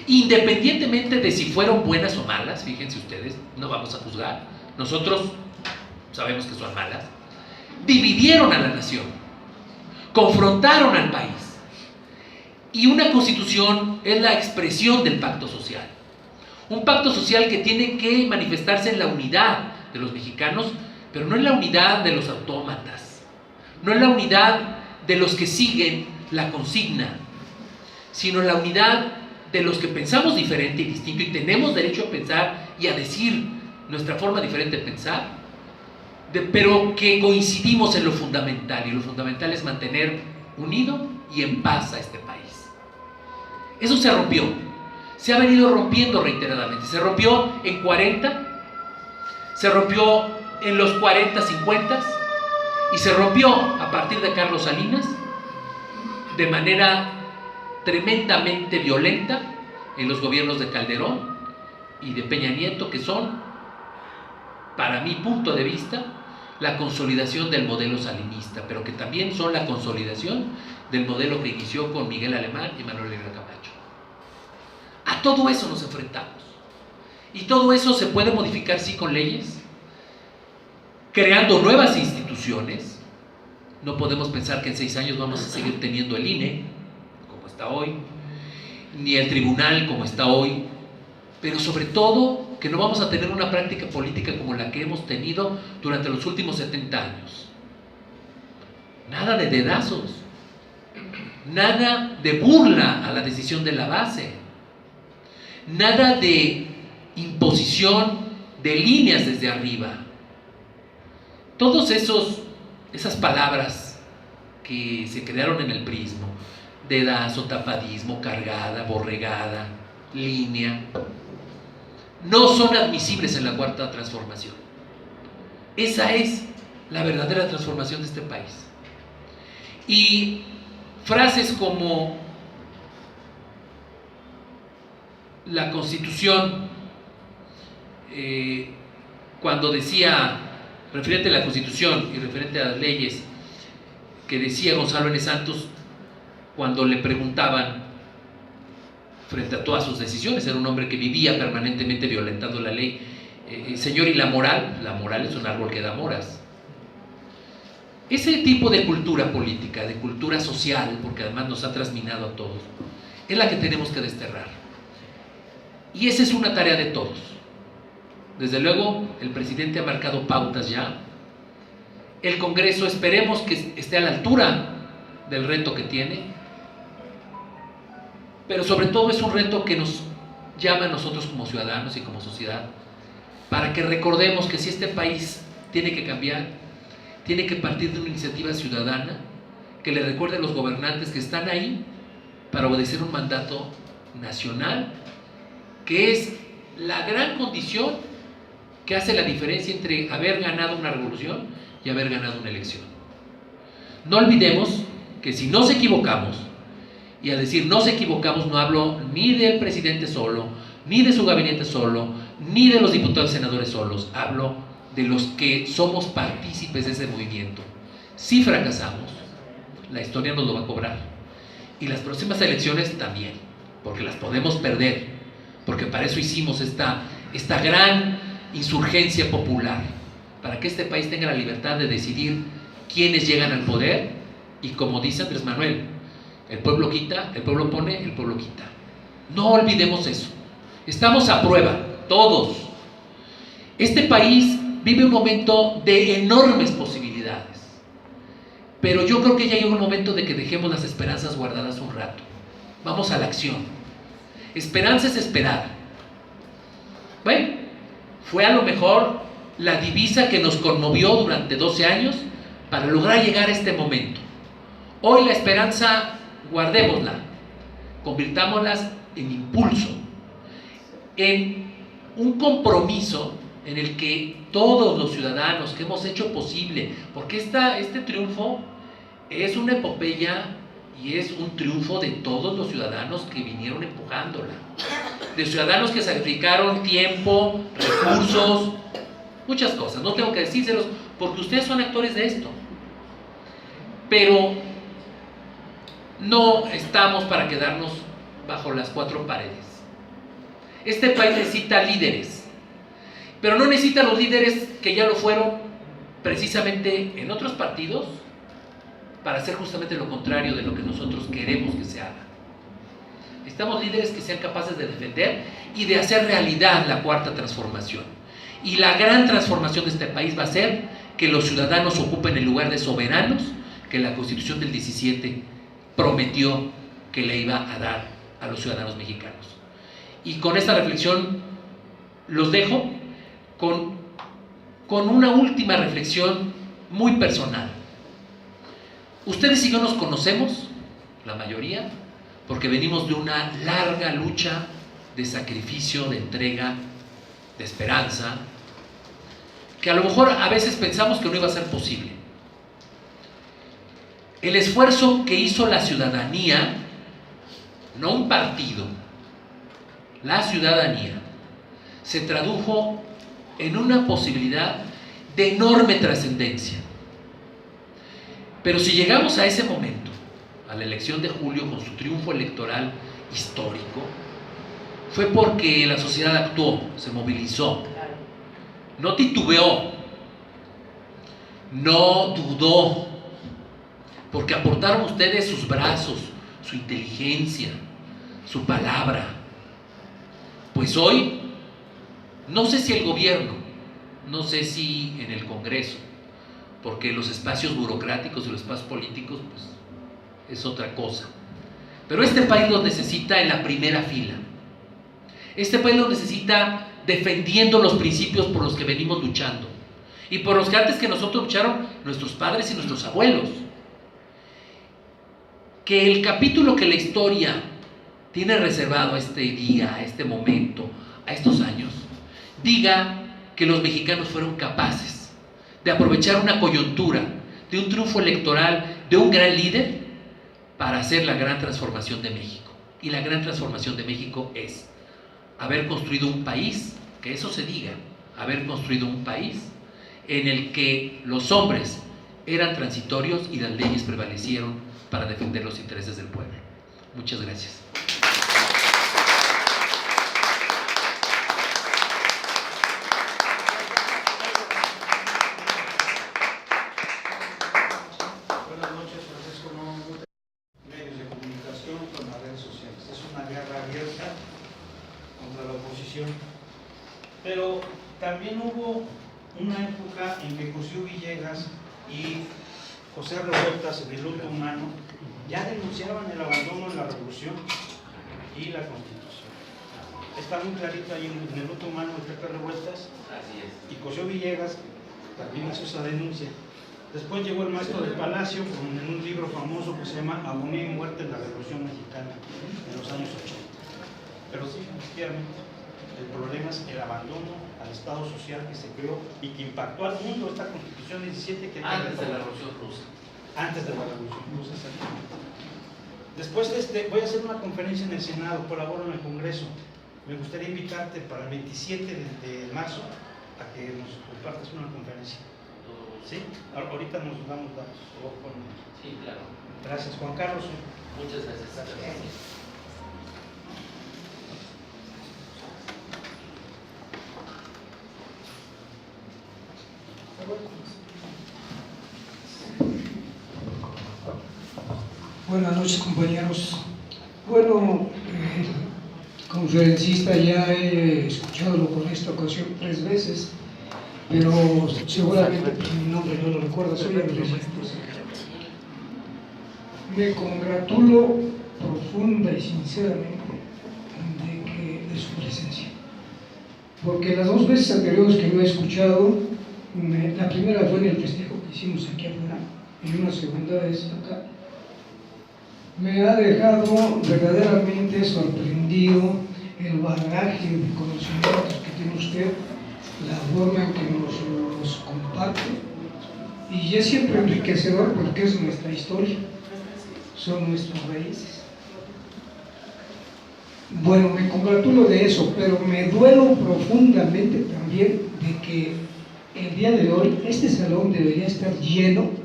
independientemente de si fueron buenas o malas, fíjense ustedes, no vamos a juzgar, nosotros sabemos que son malas, dividieron a la nación, confrontaron al país. Y una constitución es la expresión del pacto social. Un pacto social que tiene que manifestarse en la unidad de los mexicanos pero no es la unidad de los autómatas, no es la unidad de los que siguen la consigna, sino la unidad de los que pensamos diferente y distinto y tenemos derecho a pensar y a decir nuestra forma diferente de pensar, pero que coincidimos en lo fundamental, y lo fundamental es mantener unido y en paz a este país. Eso se rompió, se ha venido rompiendo reiteradamente, se rompió en 40, se rompió en los 40, 50 y se rompió a partir de Carlos Salinas de manera tremendamente violenta en los gobiernos de Calderón y de Peña Nieto, que son, para mi punto de vista, la consolidación del modelo salinista, pero que también son la consolidación del modelo que inició con Miguel Alemán y Manuel Herrera Camacho. A todo eso nos enfrentamos. Y todo eso se puede modificar, sí, con leyes, creando nuevas instituciones. No podemos pensar que en 6 años vamos a seguir teniendo el INE, como está hoy, ni el tribunal como está hoy, pero sobre todo que no vamos a tener una práctica política como la que hemos tenido durante los últimos 70 años. Nada de dedazos, nada de burla a la decisión de la base, nada de imposición de líneas desde arriba. Todos esas palabras que se crearon en el prismo, dedazo, tapadismo, cargada, borregada, línea, no son admisibles en la cuarta transformación. Esa es la verdadera transformación de este país. Y frases como la Constitución, cuando decía, referente a la Constitución y referente a las leyes, que decía Gonzalo N. Santos cuando le preguntaban frente a todas sus decisiones, era un hombre que vivía permanentemente violentando la ley, señor, ¿y la moral? La moral es un árbol que da moras. Ese tipo de cultura política, de cultura social, porque además nos ha trasminado a todos, es la que tenemos que desterrar. Y esa es una tarea de todos. Desde luego, el presidente ha marcado pautas ya. El Congreso, esperemos que esté a la altura del reto que tiene, pero sobre todo es un reto que nos llama a nosotros como ciudadanos y como sociedad, para que recordemos que si este país tiene que cambiar, tiene que partir de una iniciativa ciudadana que le recuerde a los gobernantes que están ahí para obedecer un mandato nacional, que es la gran condición que hace la diferencia entre haber ganado una revolución y haber ganado una elección. No olvidemos que si nos equivocamos, y al decir nos equivocamos no hablo ni del presidente solo, ni de su gabinete solo, ni de los diputados y senadores solos, hablo de los que somos partícipes de ese movimiento. Si fracasamos, la historia nos lo va a cobrar, y las próximas elecciones también, porque las podemos perder, porque para eso hicimos esta gran insurgencia popular, para que este país tenga la libertad de decidir quiénes llegan al poder, y como dice Andrés Manuel, el pueblo quita, el pueblo pone, el pueblo quita. No olvidemos eso. Estamos a prueba, todos. Este país vive un momento de enormes posibilidades, pero yo creo que ya llegó el momento de que dejemos las esperanzas guardadas un rato. Vamos a la acción. Esperanza es esperar. Bueno, fue a lo mejor la divisa que nos conmovió durante 12 años para lograr llegar a este momento. Hoy la esperanza, guardémosla, convirtámoslas en impulso, en un compromiso en el que todos los ciudadanos que hemos hecho posible, porque este triunfo es una epopeya y es un triunfo de todos los ciudadanos que vinieron empujándola, de ciudadanos que sacrificaron tiempo, recursos, muchas cosas, no tengo que decírselos porque ustedes son actores de esto, pero no estamos para quedarnos bajo las 4 paredes. Este país necesita líderes, pero no necesita los líderes que ya lo fueron precisamente en otros partidos para hacer justamente lo contrario de lo que nosotros queremos que se haga. Necesitamos líderes que sean capaces de defender y de hacer realidad la cuarta transformación. Y la gran transformación de este país va a ser que los ciudadanos ocupen el lugar de soberanos que la Constitución del 17 prometió que le iba a dar a los ciudadanos mexicanos. Y con esta reflexión los dejo con una última reflexión muy personal. Ustedes y yo nos conocemos, la mayoría, porque venimos de una larga lucha de sacrificio, de entrega, de esperanza, que a lo mejor a veces pensamos que no iba a ser posible. El esfuerzo que hizo la ciudadanía, no un partido, la ciudadanía, se tradujo en una posibilidad de enorme trascendencia. Pero si llegamos a ese momento, a la elección de julio con su triunfo electoral histórico, fue porque la sociedad actuó, se movilizó, no titubeó, no dudó, porque aportaron ustedes sus brazos, su inteligencia, su palabra. Pues hoy, no sé si el gobierno, no sé si en el Congreso, porque los espacios burocráticos y los espacios políticos, pues, es otra cosa. Pero este país lo necesita en la primera fila. Este país lo necesita defendiendo los principios por los que venimos luchando y por los que antes que nosotros lucharon nuestros padres y nuestros abuelos. Que el capítulo que la historia tiene reservado a este día, a este momento, a estos años, diga que los mexicanos fueron capaces de aprovechar una coyuntura, de un triunfo electoral, de un gran líder, para hacer la gran transformación de México. Y la gran transformación de México es haber construido un país, que eso se diga, haber construido un país en el que los hombres eran transitorios y las leyes prevalecieron para defender los intereses del pueblo. Muchas gracias. Buenas noches, Francisco Novo, medios de comunicación con las redes sociales. Es una guerra abierta contra la oposición, pero también hubo una época en que Cosío Villegas y José Revueltas, en el luto humano, ya denunciaban el abandono de la revolución y la constitución. Está muy clarito ahí en el luto humano de Pepe Revueltas. Así es. Y Cosío Villegas también hizo esa denuncia. Después llegó el maestro del Palacio en un libro famoso que se llama Agonía y Muerte en la Revolución Mexicana en los años 80. Pero sí, efectivamente, el problema es el abandono al Estado social que se creó y que impactó al mundo esta Constitución 17 que Antes de la Revolución Rusa. antes de la Revolución Rusa, exactamente. Después voy a hacer una conferencia en el Senado, colaboro en el Congreso. Me gustaría invitarte para el 27 de marzo a que nos compartas una conferencia. ¿Sí? Ahorita nos damos datos. Sí, claro. Gracias, Juan Carlos. Muchas gracias. Buenas noches, compañeros. Bueno, conferencista ya he escuchado por esta ocasión 3 veces, pero seguramente pues, mi nombre no lo recuerdo. Soy Andrés. Me congratulo profunda y sinceramente de su presencia, porque las 2 veces anteriores que lo he escuchado, la primera fue en el festejo que hicimos aquí afuera y una segunda vez acá, me ha dejado verdaderamente sorprendido el bagaje de conocimientos que tiene usted, la forma en que nos comparte, y es siempre enriquecedor porque es nuestra historia, son nuestras raíces. Bueno, me congratulo de eso, pero me duelo profundamente también de que el día de hoy este salón debería estar lleno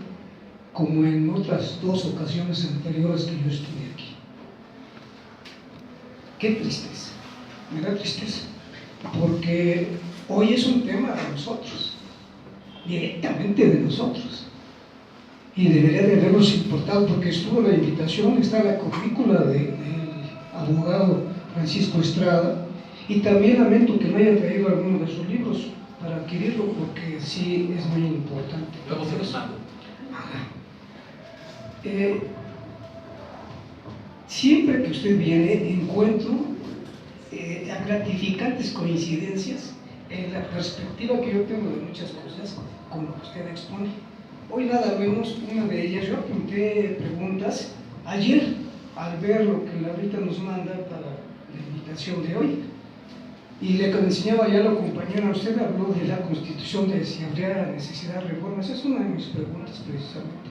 como en otras 2 ocasiones anteriores que yo estuve aquí. Qué tristeza, me da tristeza, porque hoy es un tema de nosotros, directamente de nosotros, y debería de habernos importado, porque estuvo la invitación, está la currícula del abogado Francisco Estrada, y también lamento que no haya traído alguno de sus libros, para adquirirlo porque sí es muy importante. Luego se los mando. Siempre que usted viene encuentro gratificantes coincidencias en la perspectiva que yo tengo de muchas cosas con lo que usted expone. Hoy nada menos, una de ellas, yo apunté preguntas ayer al ver lo que Laurita nos manda para la invitación de hoy. Y le enseñaba ya a la compañera, usted habló de la Constitución, de si habría necesidad de reformas, es una de mis preguntas precisamente.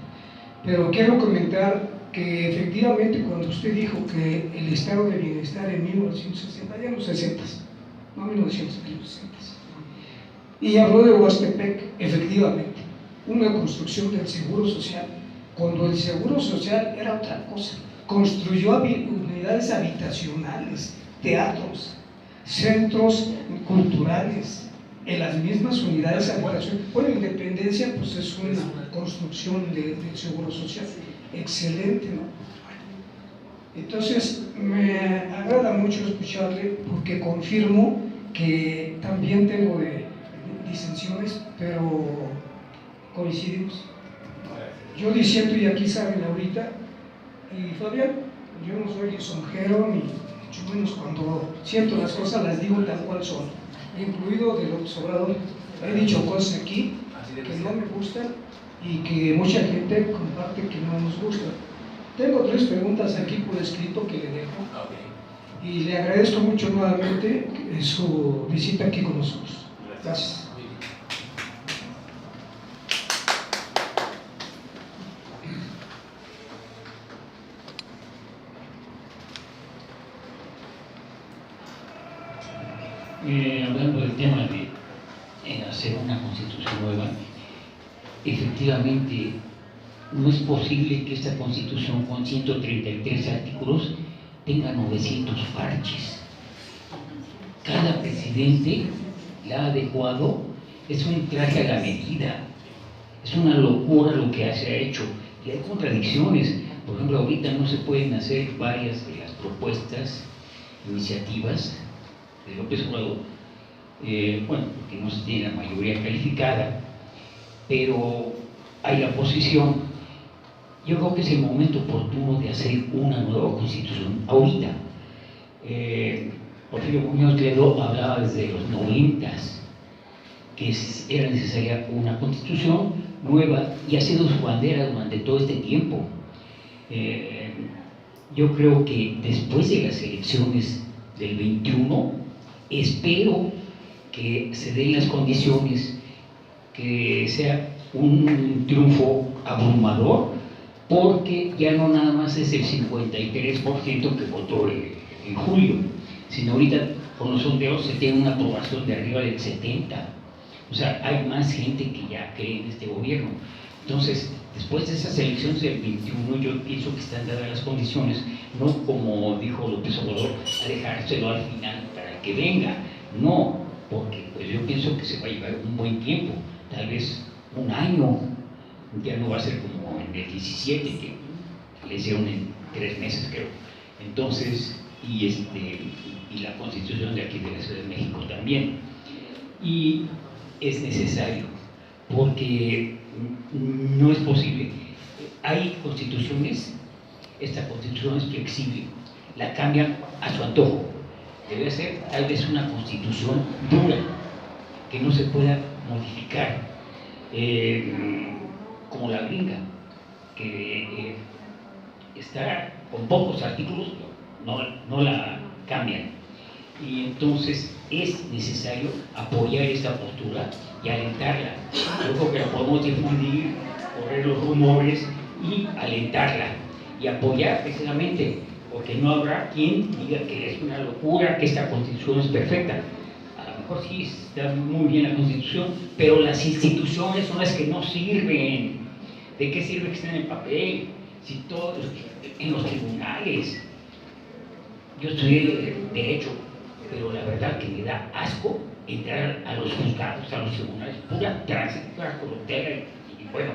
Pero quiero comentar que efectivamente cuando usted dijo que el estado de bienestar en 1960, ya en los 60, no 1900, en los 60, y habló de Huastepec, efectivamente, una construcción del seguro social, cuando el seguro social era otra cosa, construyó unidades habitacionales, teatros, centros culturales, en las mismas unidades habitacionales. Bueno, Independencia pues es una construcción del seguro social, excelente, ¿no? Entonces me agrada mucho escucharle porque confirmo que también tengo disensiones, pero coincidimos. Yo diciendo, y aquí saben ahorita, y Fabián, yo no soy lisonjero ni mucho menos, cuando siento las cosas las digo tal cual son, incluido del observador. He dicho cosas aquí que no me gustan y que mucha gente comparte que no nos gustan. Tengo 3 preguntas aquí por escrito que le dejo y le agradezco mucho nuevamente su visita aquí con nosotros. Gracias. Hablando del tema de hacer una constitución nueva, efectivamente no es posible que esta constitución con 133 artículos tenga 900 parches. Cada presidente la ha adecuado, es un traje a la medida, es una locura lo que se ha hecho y hay contradicciones. Por ejemplo, ahorita no se pueden hacer varias de las propuestas, iniciativas de López Obrador, bueno, porque no se tiene la mayoría calificada, pero hay la oposición. Yo creo que es el momento oportuno de hacer una nueva constitución ahorita. Porfirio Muñoz Ledo hablaba desde los 90s que era necesaria una constitución nueva y ha sido su bandera durante todo este tiempo. Yo creo que después de las elecciones del 21, espero que se den las condiciones, que sea un triunfo abrumador, porque ya no nada más es el 53% que votó en julio, sino ahorita con los sondeos se tiene una aprobación de arriba del 70%. O sea, hay más gente que ya cree en este gobierno. Entonces, después de esas elecciones del 21, yo pienso que están dadas las condiciones, no como dijo López Obrador, a dejárselo al final para que venga. No, porque pues yo pienso que se va a llevar un buen tiempo, tal vez un año, ya no va a ser como en el 17, que le hicieron en 3 meses, creo. Entonces, y la Constitución de aquí de la Ciudad de México también. Y es necesario, porque no es posible. Hay constituciones, esta constitución es flexible, la cambian a su antojo. Debe ser tal vez una constitución dura, que no se pueda modificar, como la gringa, que está con pocos artículos, no la cambian. Y entonces es necesario apoyar esta postura y alentarla. Yo creo que la podemos difundir, correr los rumores y alentarla y apoyar precisamente, porque no habrá quien diga que es una locura, que esta constitución es perfecta. A lo mejor sí está muy bien la constitución, pero las instituciones son las que no sirven. ¿De qué sirve que estén en papel? Si todos en los tribunales. Yo estudié Derecho, pero la verdad que me da asco entrar a los juzgados, a los tribunales, pura trance, pura corruptela, y bueno,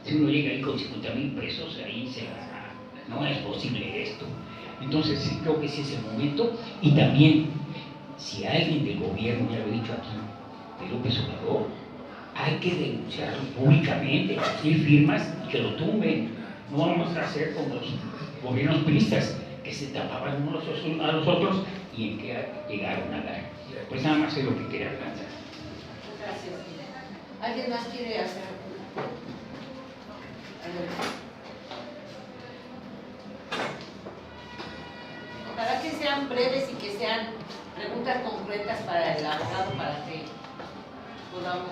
si uno llega ahí con 50,000 pesos, ahí no es posible esto. Entonces sí, creo que sí es el momento, y también, si alguien del gobierno, ya lo he dicho aquí, de López Obrador. Hay que denunciarlo públicamente, conseguir firmas y que lo tumben. No vamos a hacer como los gobiernos priistas que se tapaban unos a los otros y en que llegaron a dar. Pues nada más es lo que quería alcanzar. Gracias. ¿Alguien más quiere hacer? Para que sean breves y que sean preguntas concretas para el abogado, para que podamos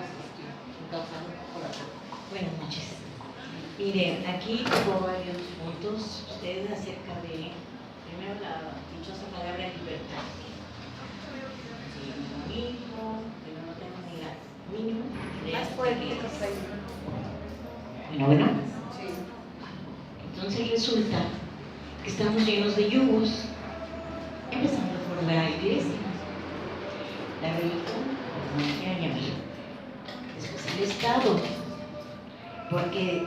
encauzar un poco la cosa. Buenas noches. Miren, aquí tocó varios puntos ustedes acerca de, primero, la dichosa palabra libertad. Sí, lo mismo, pero no tengo ni la mínima idea. Más fuerte, Bueno. sí. Entonces resulta que estamos llenos de yugos, empezando por la iglesia, la religión, como quieran llamar. Después el Estado, porque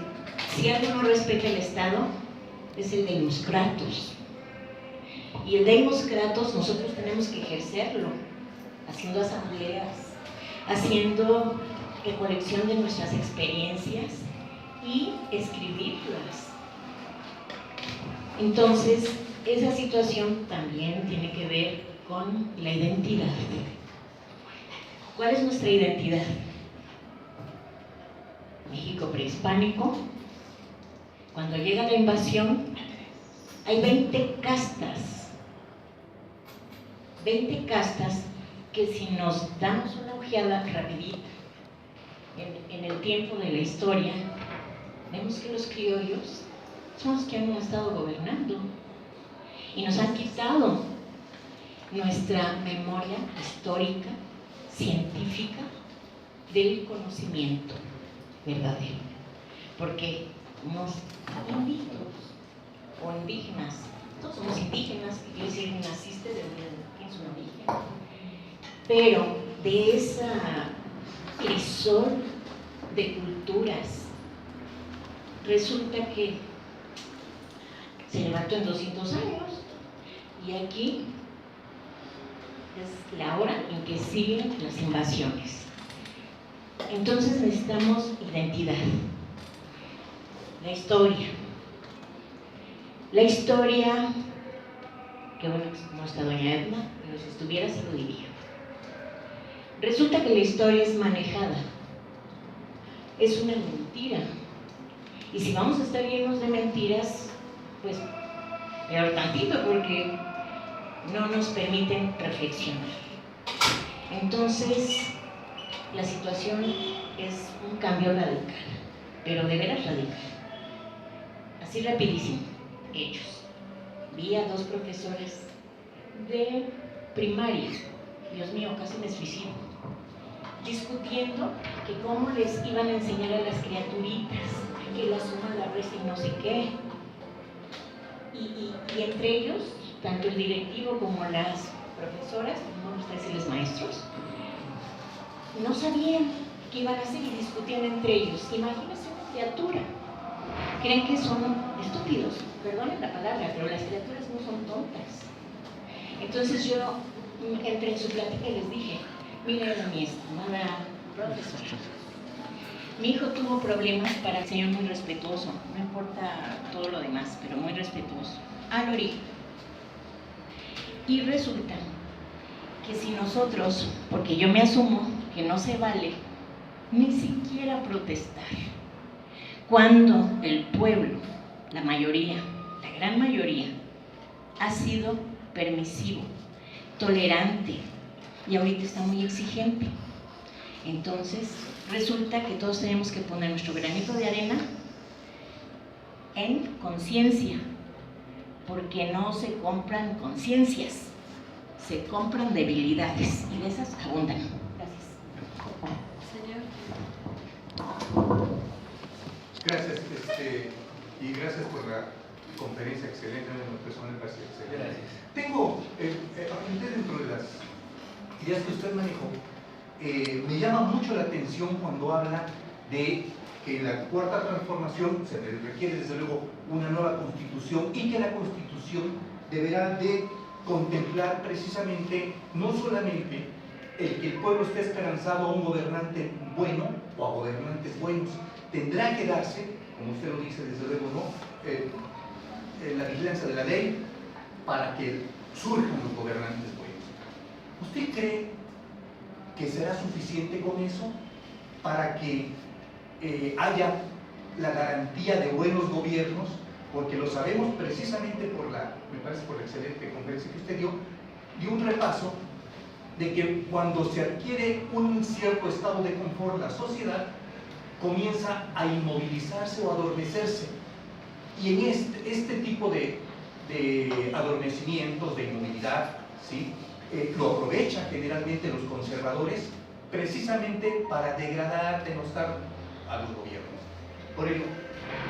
si alguien no respeta el Estado, es el Deus Kratos. Y el Deus Kratos nosotros tenemos que ejercerlo, haciendo asambleas, haciendo recolección de nuestras experiencias y escribirlas. Entonces, esa situación también tiene que ver con la identidad. ¿Cuál es nuestra identidad? México prehispánico. Cuando llega la invasión, hay 20 castas. 20 castas que si nos damos una ojeada rapidita en el tiempo de la historia, vemos que los criollos son los que han estado gobernando y nos han quitado nuestra memoria histórica, científica, del conocimiento verdadero. Porque los indígenas o indígenas, todos somos indígenas, que quiere decir naciste de un origen, pero de esa crisol de culturas, resulta que se levantó en 200 años y aquí es la hora en que siguen las invasiones. Entonces necesitamos identidad. La historia. La historia, que bueno, como está doña Edna, que si estuviera se lo diría. Resulta que la historia es manejada. Es una mentira. Y si vamos a estar llenos de mentiras, pues peor tantito, porque no nos permiten reflexionar. Entonces, la situación es un cambio radical, pero de veras radical. Así rapidísimo, hechos. Vi a 2 profesoras de primaria, Dios mío, casi me suicido, discutiendo que cómo les iban a enseñar a las criaturitas que la suma, la resta y no sé qué. Y entre ellos, tanto el directivo como las profesoras, no me gusta decirles maestros, no sabían qué iban a hacer y discutían entre ellos. Imagínense una criatura. Creen que son estúpidos, perdonen la palabra, pero las criaturas no son tontas. Entonces yo entré en su plática y les dije, miren a mi estimada profesora, mi hijo tuvo problemas para el señor muy respetuoso, no importa todo lo demás, pero muy respetuoso, al origen. Y resulta que si nosotros, porque yo me asumo que no se vale ni siquiera protestar, cuando el pueblo, la mayoría, la gran mayoría, ha sido permisivo, tolerante y ahorita está muy exigente. Entonces, resulta que todos tenemos que poner nuestro granito de arena en conciencia, porque no se compran conciencias, se compran debilidades y de esas abundan. Gracias. Señor. Gracias, y gracias por la conferencia excelente, me personal me parece excelente. Gracias. Tengo, apunté dentro de las ideas que usted manejó, me llama mucho la atención cuando habla de que la cuarta transformación se requiere desde luego una nueva constitución y que la constitución deberá de contemplar precisamente no solamente el que el pueblo esté esperanzado a un gobernante bueno o a gobernantes buenos. Tendrá que darse, como usted lo dice, desde luego, ¿no? La vigilancia de la ley para que surjan los gobernantes buenos. ¿Usted cree que será suficiente con eso para que haya la garantía de buenos gobiernos? Porque lo sabemos precisamente me parece por la excelente conferencia que usted dio un repaso de que cuando se adquiere un cierto estado de confort, la sociedad comienza a inmovilizarse o adormecerse. Y en este tipo de adormecimientos, de inmovilidad, ¿sí? Lo aprovechan generalmente los conservadores precisamente para degradar, denostar a los gobiernos. Por ello,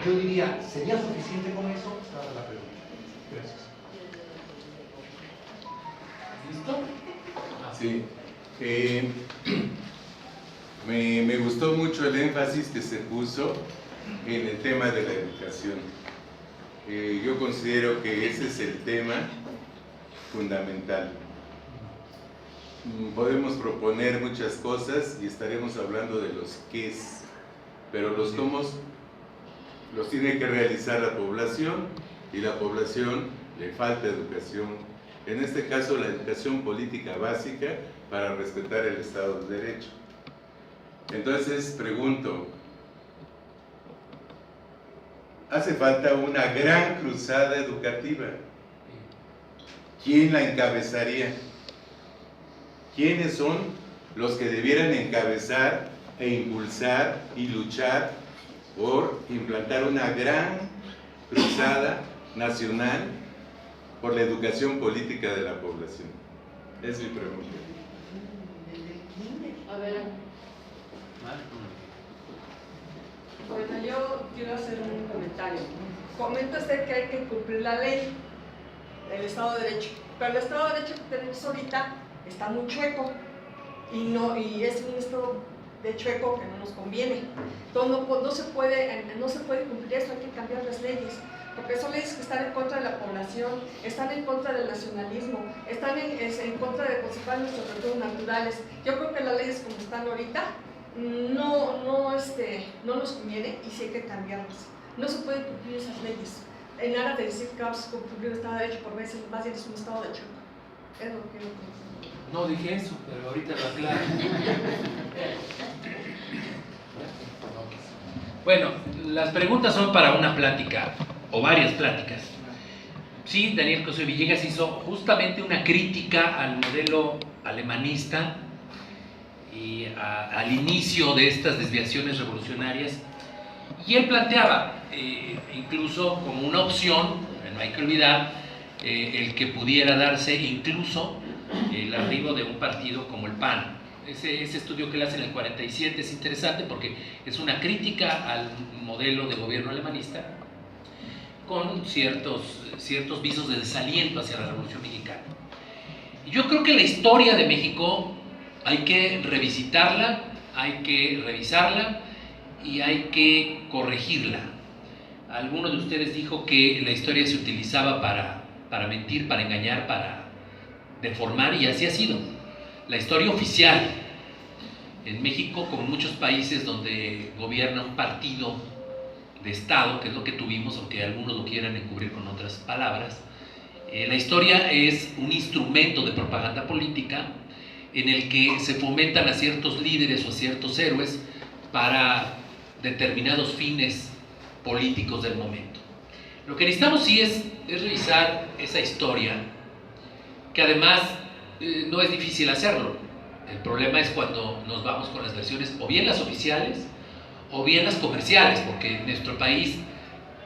yo diría, ¿sería suficiente con eso? Esta es la pregunta. Gracias. ¿Listo? Sí. Me gustó mucho el énfasis que se puso en el tema de la educación. Yo considero que ese es el tema fundamental. Podemos proponer muchas cosas y estaremos hablando de los qués, pero los cómo los tiene que realizar la población, y la población le falta educación. En este caso, la educación política básica para respetar el Estado de Derecho. Entonces, pregunto, hace falta una gran cruzada educativa. ¿Quién la encabezaría? ¿Quiénes son los que debieran encabezar e impulsar y luchar por implantar una gran cruzada nacional por la educación política de la población? Es mi pregunta. A ver. Bueno, yo quiero hacer un comentario. Comenta usted que hay que cumplir la ley, el Estado de Derecho, pero el Estado de Derecho que tenemos ahorita está muy chueco y es un Estado de chueco que no nos conviene. Entonces no se puede cumplir eso, hay que cambiar las leyes, porque son leyes que están en contra de la población, están en contra del nacionalismo, están en contra de conservar nuestros recursos naturales. Yo creo que las leyes como están ahorita no nos conviene y sí hay que cambiarlas. No se pueden cumplir esas leyes en aras de decir que vamos a cumplir el Estado de Derecho, por veces más bien es un Estado de choque. Es lo que yo creo. No dije eso, pero ahorita lo aclaro. Bueno, las preguntas son para una plática o varias pláticas. Sí, Daniel Cosío Villegas hizo justamente una crítica al modelo alemanista y al inicio de estas desviaciones revolucionarias, y él planteaba incluso como una opción, no hay que olvidar, el que pudiera darse incluso el arribo de un partido como el PAN. Ese estudio que él hace en el 47 es interesante porque es una crítica al modelo de gobierno alemanista con ciertos visos de desaliento hacia la Revolución Mexicana. Y yo creo que la historia de México hay que revisitarla, hay que revisarla y hay que corregirla. Alguno de ustedes dijo que la historia se utilizaba para mentir, para engañar, para deformar, y así ha sido. La historia oficial en México, como en muchos países donde gobierna un partido de Estado, que es lo que tuvimos, aunque algunos lo quieran encubrir con otras palabras, la historia es un instrumento de propaganda política en el que se fomentan a ciertos líderes o a ciertos héroes para determinados fines políticos del momento. Lo que necesitamos sí es revisar esa historia, que además no es difícil hacerlo. El problema es cuando nos vamos con las versiones, o bien las oficiales, o bien las comerciales, porque en nuestro país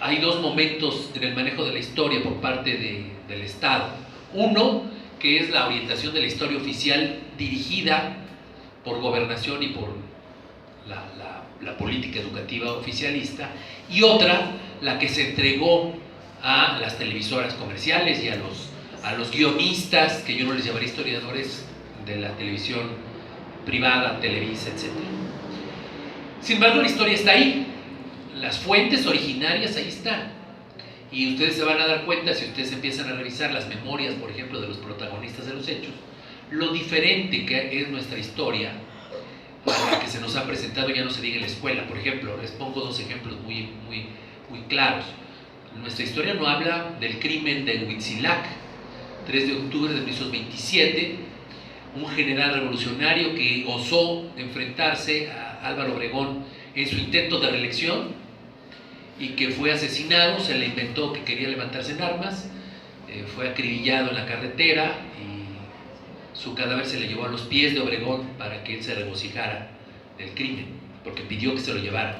hay dos momentos en el manejo de la historia por parte del Estado. Uno, que es la orientación de la historia oficial dirigida por gobernación y por la política educativa oficialista, y otra, la que se entregó a las televisoras comerciales y a los guionistas, que yo no les llamaría historiadores, de la televisión privada, Televisa, etc. Sin embargo, la historia está ahí, las fuentes originarias ahí están, y ustedes se van a dar cuenta, si ustedes empiezan a revisar las memorias, por ejemplo, de los protagonistas de los hechos, lo diferente que es nuestra historia, a la que se nos ha presentado, ya no se diga en la escuela. Por ejemplo, les pongo dos ejemplos muy claros. Nuestra historia no habla del crimen de Huitzilac, 3 de octubre de 1927, un general revolucionario que osó enfrentarse a Álvaro Obregón en su intento de reelección y que fue asesinado. Se le inventó que quería levantarse en armas, fue acribillado en la carretera y su cadáver se le llevó a los pies de Obregón para que él se regocijara del crimen, porque pidió que se lo llevaran.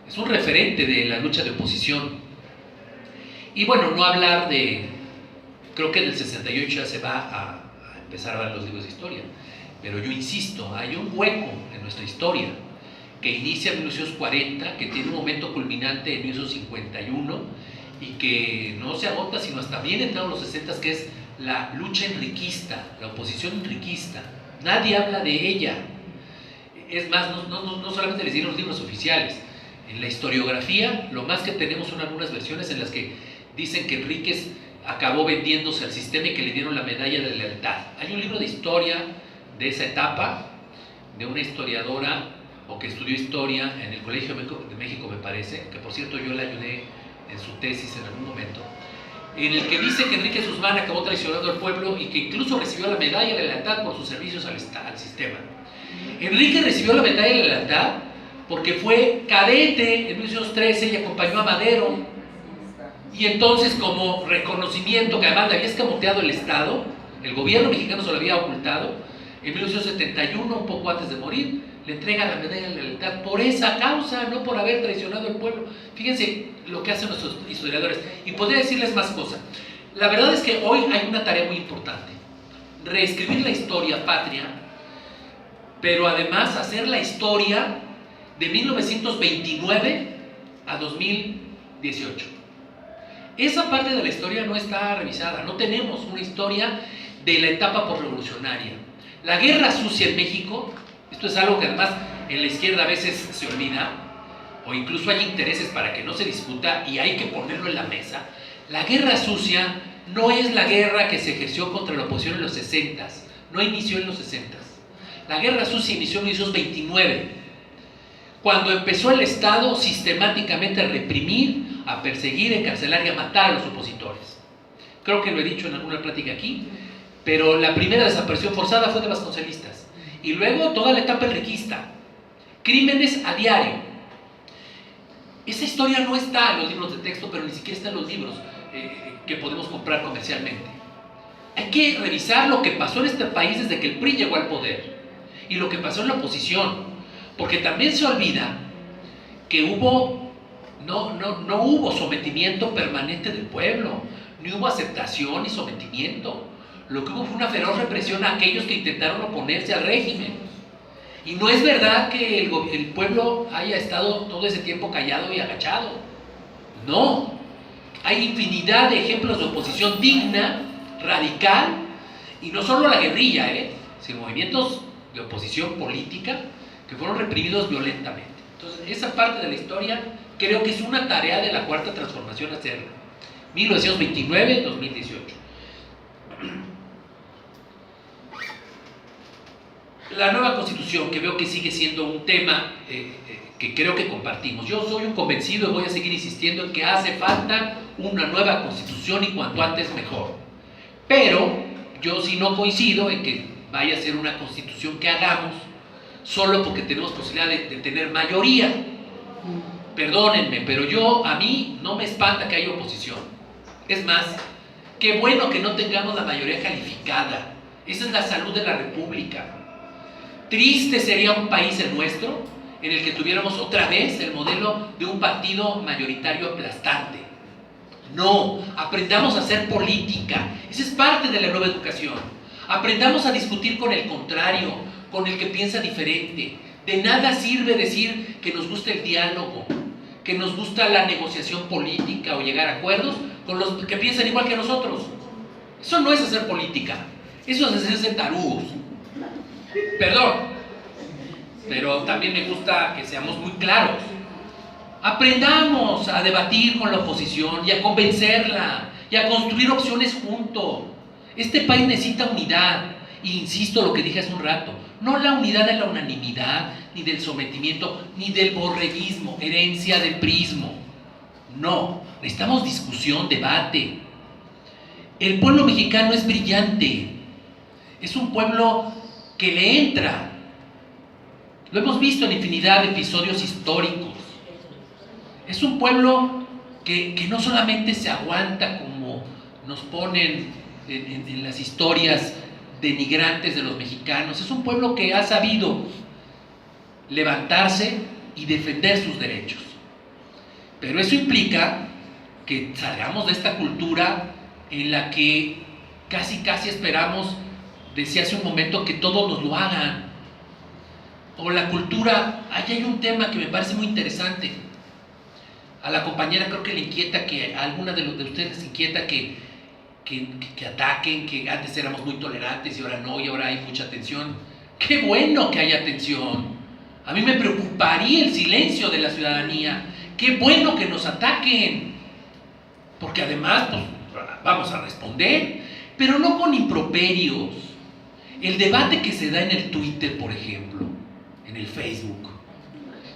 Es un referente de la lucha de oposición. Y bueno, no hablar de, creo que del 68 ya se va a empezar a ver los libros de historia, pero yo insisto, hay un hueco en nuestra historia que inicia en 1940, que tiene un momento culminante en 1951 y que no se agota sino hasta bien entrados los 60, que es la lucha enriquista, la oposición enriquista. Nadie habla de ella. Es más, no solamente les dieron los libros oficiales. En la historiografía, lo más que tenemos son algunas versiones en las que dicen que Enríquez acabó vendiéndose al sistema y que le dieron la medalla de lealtad. Hay un libro de historia de esa etapa, de una historiadora o que estudió historia en el Colegio de México, me parece, que por cierto yo la ayudé en su tesis en algún momento, en el que dice que Enrique Guzmán acabó traicionando al pueblo y que incluso recibió la medalla de lealtad por sus servicios al sistema. Enrique recibió la medalla de lealtad porque fue cadete en 1913 y acompañó a Madero, y entonces, como reconocimiento, que además le había escamoteado el Estado, el gobierno mexicano se lo había ocultado, en 1971, un poco antes de morir, le entrega la medalla de lealtad por esa causa, no por haber traicionado al pueblo. Fíjense lo que hacen nuestros historiadores. Y podría decirles más cosas. La verdad es que hoy hay una tarea muy importante: reescribir la historia patria, pero además hacer la historia de 1929 a 2018. Esa parte de la historia no está revisada. No tenemos una historia de la etapa posrevolucionaria. La guerra sucia en México, esto es algo que además en la izquierda a veces se olvida, o incluso hay intereses para que no se discuta y hay que ponerlo en la mesa. La guerra sucia no es la guerra que se ejerció contra la oposición en los 60s, no inició en los 60s. La guerra sucia inició en 1929, cuando empezó el Estado sistemáticamente a reprimir, a perseguir, a encarcelar y a matar a los opositores. Creo que lo he dicho en alguna plática aquí, pero la primera desaparición forzada fue de vasconcelistas. Y luego toda la etapa enriquista, crímenes a diario. Esa historia no está en los libros de texto, pero ni siquiera está en los libros que podemos comprar comercialmente. Hay que revisar lo que pasó en este país desde que el PRI llegó al poder y lo que pasó en la oposición, porque también se olvida que no hubo sometimiento permanente del pueblo, ni hubo aceptación ni sometimiento. Lo que hubo fue una feroz represión a aquellos que intentaron oponerse al régimen. Y no es verdad que el pueblo haya estado todo ese tiempo callado y agachado. No. Hay infinidad de ejemplos de oposición digna, radical, y no solo la guerrilla, sino movimientos de oposición política que fueron reprimidos violentamente. Entonces, esa parte de la historia creo que es una tarea de la Cuarta Transformación hacerla. 1929-2018. La nueva Constitución, que veo que sigue siendo un tema que creo que compartimos. Yo soy un convencido y voy a seguir insistiendo en que hace falta una nueva Constitución y cuanto antes mejor. Pero yo sí no coincido en que vaya a ser una Constitución que hagamos solo porque tenemos posibilidad de tener mayoría. Perdónenme, pero a mí no me espanta que haya oposición. Es más, qué bueno que no tengamos la mayoría calificada. Esa es la salud de la República. Triste sería un país el nuestro en el que tuviéramos otra vez el modelo de un partido mayoritario aplastante. No, aprendamos a hacer política. Esa es parte de la nueva educación. Aprendamos a discutir con el contrario, con el que piensa diferente. De nada sirve decir que nos gusta el diálogo, que nos gusta la negociación política o llegar a acuerdos con los que piensan igual que nosotros. Eso no es hacer política, eso es hacerse tarugos. Perdón, pero también me gusta que seamos muy claros. Aprendamos a debatir con la oposición y a convencerla y a construir opciones juntos. Este país necesita unidad E insisto lo que dije hace un rato, no la unidad de la unanimidad, ni del sometimiento, ni del borreguismo, herencia del prismo. No, necesitamos discusión, debate. El pueblo mexicano es brillante, es un pueblo que le entra. Lo hemos visto en infinidad de episodios históricos. Es un pueblo que no solamente se aguanta como nos ponen en las historias denigrantes de los mexicanos, es un pueblo que ha sabido levantarse y defender sus derechos. Pero eso implica que salgamos de esta cultura en la que casi esperamos, decía hace un momento, que todos nos lo hagan. O la cultura, ahí hay un tema que me parece muy interesante. A la compañera creo que le inquieta, que a alguna de ustedes les inquieta que ataquen, que antes éramos muy tolerantes y ahora no, y ahora hay mucha tensión. ¡Qué bueno que haya tensión! A mí me preocuparía el silencio de la ciudadanía. ¡Qué bueno que nos ataquen! Porque además, pues, vamos a responder, pero no con improperios. El debate que se da en el Twitter, por ejemplo, en el Facebook,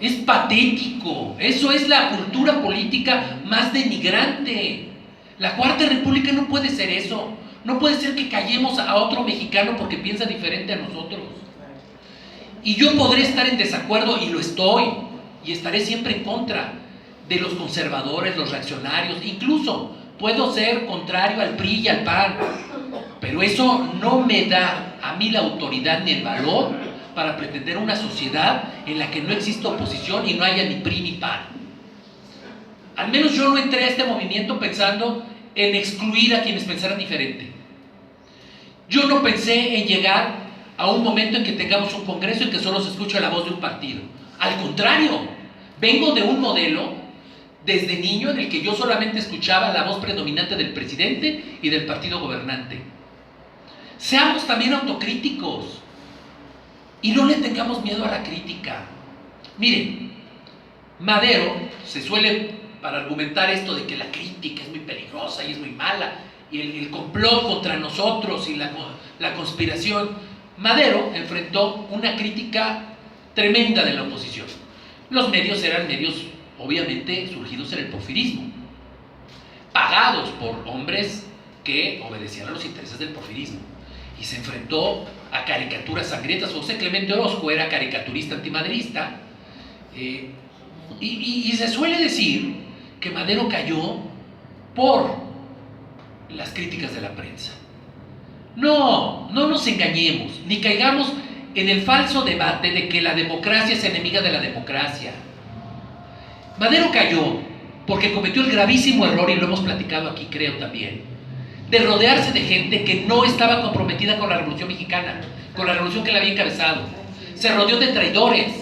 es patético. Eso es la cultura política más denigrante. La Cuarta República no puede ser eso. No puede ser que callemos a otro mexicano porque piensa diferente a nosotros. Y yo podré estar en desacuerdo, y lo estoy, y estaré siempre en contra de los conservadores, los reaccionarios, incluso puedo ser contrario al PRI y al PAN, pero eso no me da a mí la autoridad ni el valor para pretender una sociedad en la que no exista oposición y no haya ni PRI ni PAN. Al menos yo no entré a este movimiento pensando en excluir a quienes pensaran diferente. Yo no pensé en llegar a un momento en que tengamos un congreso en que solo se escucha la voz de un partido. Al contrario, vengo de un modelo desde niño en el que yo solamente escuchaba la voz predominante del presidente y del partido gobernante. Seamos también autocríticos y no le tengamos miedo a la crítica. Miren, Madero se suele, para argumentar esto de que la crítica es muy peligrosa y es muy mala, y el complot contra nosotros y la conspiración, Madero enfrentó una crítica tremenda de la oposición. Los medios eran medios, obviamente, surgidos en el porfirismo, pagados por hombres que obedecían a los intereses del porfirismo, y se enfrentó a caricaturas sangrientas. José Clemente Orozco era caricaturista antimaderista, y se suele decir que Madero cayó por las críticas de la prensa. No nos engañemos, ni caigamos en el falso debate de que la democracia es enemiga de la democracia. Madero cayó porque cometió el gravísimo error, y lo hemos platicado aquí, creo también, de rodearse de gente que no estaba comprometida con la Revolución Mexicana, con la revolución que él había encabezado. Se rodeó de traidores,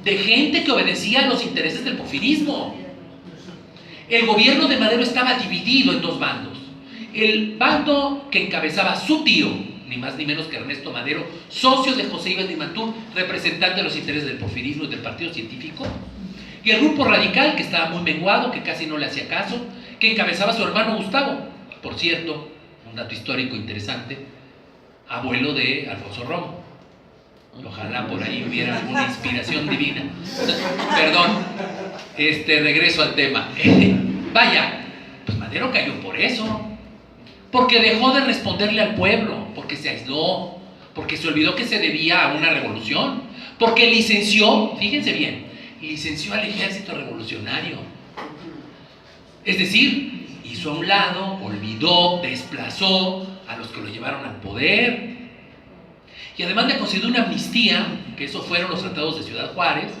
de gente que obedecía a los intereses del porfirismo. El gobierno de Madero estaba dividido en dos bandos. El bando que encabezaba su tío, ni más ni menos que Ernesto Madero, socio de José Ives de Imantur, representante de los intereses del porfirismo y del Partido Científico, y el grupo radical, que estaba muy menguado, que casi no le hacía caso, que encabezaba su hermano Gustavo, por cierto, un dato histórico interesante, abuelo de Alfonso Romo. Ojalá por ahí hubiera alguna inspiración divina. Perdón, regreso al tema. Vaya, pues Madero cayó por eso, porque dejó de responderle al pueblo, porque se aisló, porque se olvidó que se debía a una revolución, porque licenció, fíjense bien, licenció al ejército revolucionario. Es decir, hizo a un lado, olvidó, desplazó a los que lo llevaron al poder. Y además le concedió una amnistía, que eso fueron los tratados de Ciudad Juárez,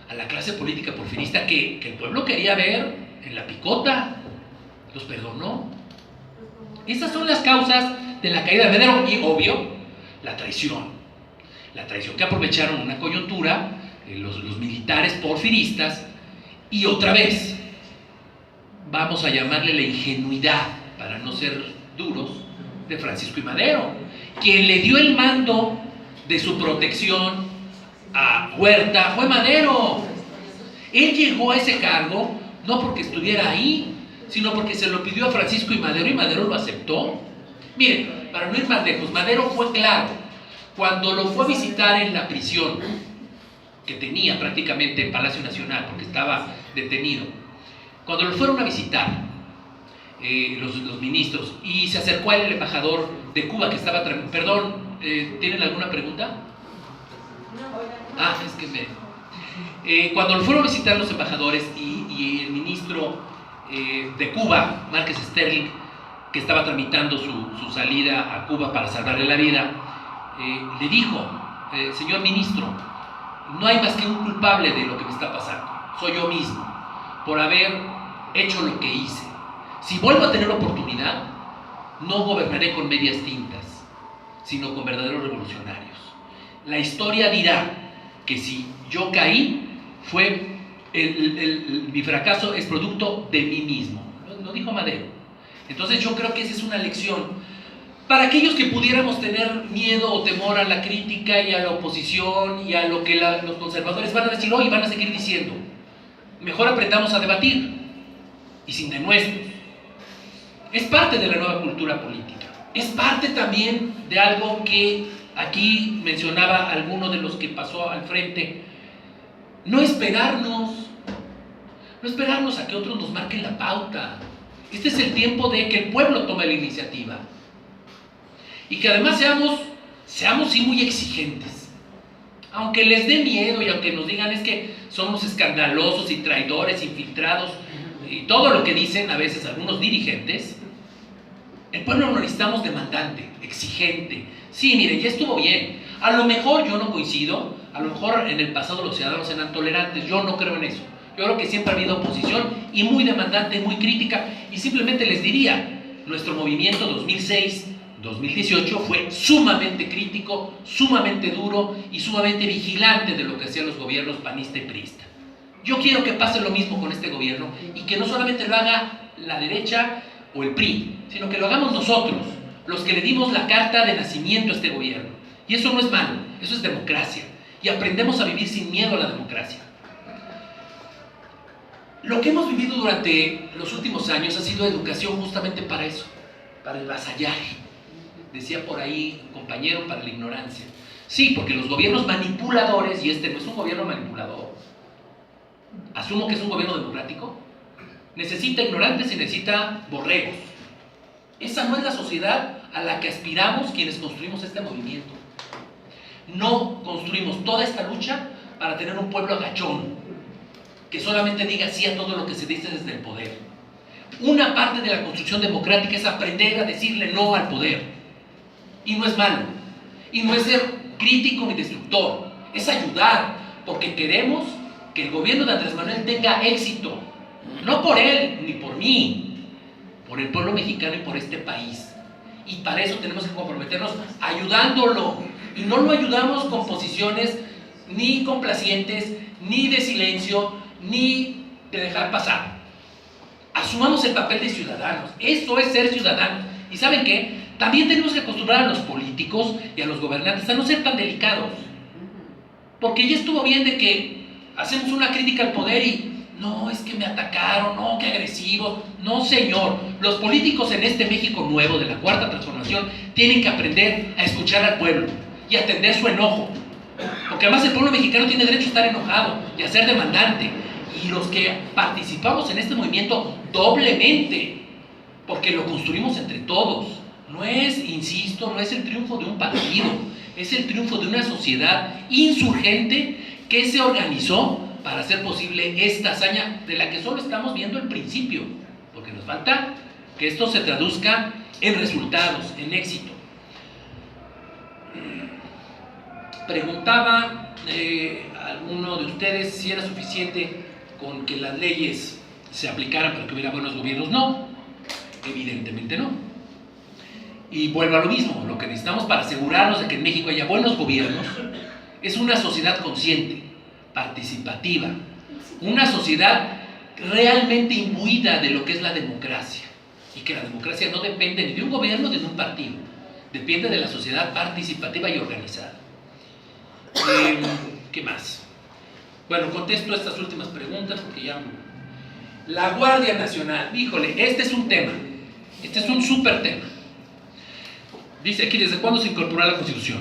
a la clase política porfirista que el pueblo quería ver en la picota. Los perdonó. Esas son las causas de la caída de Madero. Y obvio, la traición que aprovecharon una coyuntura los militares porfiristas, y otra vez vamos a llamarle la ingenuidad, para no ser duros, de Francisco I. Madero, quien le dio el mando de su protección a Huerta fue Madero. Él llegó a ese cargo no porque estuviera ahí, sino porque se lo pidió a Francisco I. Madero, y Madero lo aceptó. Miren, para no ir más lejos, Madero fue claro. Cuando lo fue a visitar en la prisión que tenía prácticamente en Palacio Nacional, porque estaba detenido, cuando lo fueron a visitar los ministros, y se acercó a él el embajador de Cuba que estaba... Perdón, ¿tienen alguna pregunta? Ah, es que cuando lo fueron a visitar los embajadores y el ministro de Cuba, Márquez Sterling, que estaba tramitando su salida a Cuba para salvarle la vida, le dijo, señor ministro, no hay más que un culpable de lo que me está pasando, soy yo mismo, por haber hecho lo que hice. Si vuelvo a tener oportunidad, no gobernaré con medias tintas, sino con verdaderos revolucionarios. La historia dirá que si yo caí, mi fracaso es producto de mí mismo. Lo dijo Madero. Entonces yo creo que esa es una lección para aquellos que pudiéramos tener miedo o temor a la crítica y a la oposición y a lo que los conservadores van a decir hoy y van a seguir diciendo. Mejor aprendamos a debatir y sin denuestos. Es parte de la nueva cultura política. Es parte también de algo que aquí mencionaba alguno de los que pasó al frente. No esperarnos a que otros nos marquen la pauta. Este es el tiempo de que el pueblo tome la iniciativa. Y que además seamos sí muy exigentes. Aunque les dé miedo y aunque nos digan es que somos escandalosos y traidores, infiltrados, y todo lo que dicen a veces algunos dirigentes, el pueblo lo necesitamos demandante, exigente. Sí, miren, ya estuvo bien. A lo mejor yo no coincido, a lo mejor en el pasado los ciudadanos eran tolerantes, yo no creo en eso. Yo creo que siempre ha habido oposición y muy demandante, muy crítica, y simplemente les diría, nuestro movimiento 2006-2018 fue sumamente crítico, sumamente duro y sumamente vigilante de lo que hacían los gobiernos panista y priista. Yo quiero que pase lo mismo con este gobierno y que no solamente lo haga la derecha o el PRI, sino que lo hagamos nosotros, los que le dimos la carta de nacimiento a este gobierno. Y eso no es malo, eso es democracia. Y aprendemos a vivir sin miedo a la democracia. Lo que hemos vivido durante los últimos años ha sido educación justamente para eso, para el vasallaje. Decía por ahí un compañero, para la ignorancia. Sí, porque los gobiernos manipuladores, y este no es un gobierno manipulador, asumo que es un gobierno democrático, necesita ignorantes y necesita borregos. Esa no es la sociedad a la que aspiramos quienes construimos este movimiento. No construimos toda esta lucha para tener un pueblo agachón, que solamente diga sí a todo lo que se dice desde el poder. Una parte de la construcción democrática es aprender a decirle no al poder. Y no es malo. Y no es ser crítico ni destructor. Es ayudar, porque queremos que el gobierno de Andrés Manuel tenga éxito. No por él, ni por mí, por el pueblo mexicano y por este país. Y para eso tenemos que comprometernos ayudándolo. Y no lo ayudamos con posiciones ni complacientes, ni de silencio, ni de dejar pasar. Asumamos el papel de ciudadanos. Eso es ser ciudadanos. ¿Y saben qué? También tenemos que acostumbrar a los políticos y a los gobernantes a no ser tan delicados. Porque ya estuvo bien de que hacemos una crítica al poder y no, es que me atacaron, no, qué agresivos. No, señor. Los políticos en este México nuevo de la Cuarta Transformación tienen que aprender a escuchar al pueblo y a atender su enojo. Porque además el pueblo mexicano tiene derecho a estar enojado y a ser demandante. Y los que participamos en este movimiento doblemente, porque lo construimos entre todos. No es, insisto, no es el triunfo de un partido, es el triunfo de una sociedad insurgente que se organizó para hacer posible esta hazaña de la que solo estamos viendo el principio, porque nos falta que esto se traduzca en resultados, en éxito. Preguntaba alguno de ustedes si era suficiente con que las leyes se aplicaran para que hubiera buenos gobiernos. No, evidentemente no. Y vuelvo a lo mismo, lo que necesitamos para asegurarnos de que en México haya buenos gobiernos es una sociedad consciente, participativa, una sociedad realmente imbuida de lo que es la democracia, y que la democracia no depende ni de un gobierno ni de un partido, depende de la sociedad participativa y organizada. ¿Qué más? Bueno, contesto estas últimas preguntas porque ya... La Guardia Nacional, híjole, este es un tema, este es un súper tema. Dice aquí, ¿desde cuándo se incorporó a la Constitución?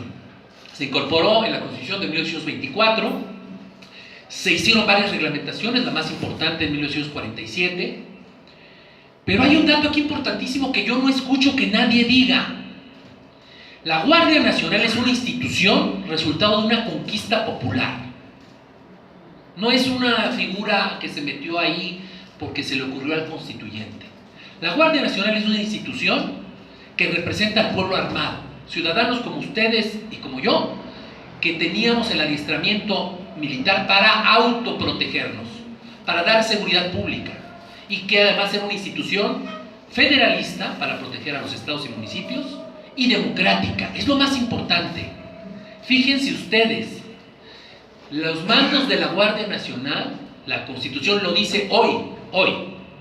Se incorporó en la Constitución de 1824, se hicieron varias reglamentaciones, la más importante en 1947, pero hay un dato aquí importantísimo que yo no escucho que nadie diga. La Guardia Nacional es una institución resultado de una conquista popular. No es una figura que se metió ahí porque se le ocurrió al constituyente. La Guardia Nacional es una institución que representa al pueblo armado, ciudadanos como ustedes y como yo, que teníamos el adiestramiento militar para autoprotegernos, para dar seguridad pública, y que además era una institución federalista para proteger a los estados y municipios, y democrática. Es lo más importante. Fíjense ustedes, los mandos de la Guardia Nacional, la Constitución lo dice hoy,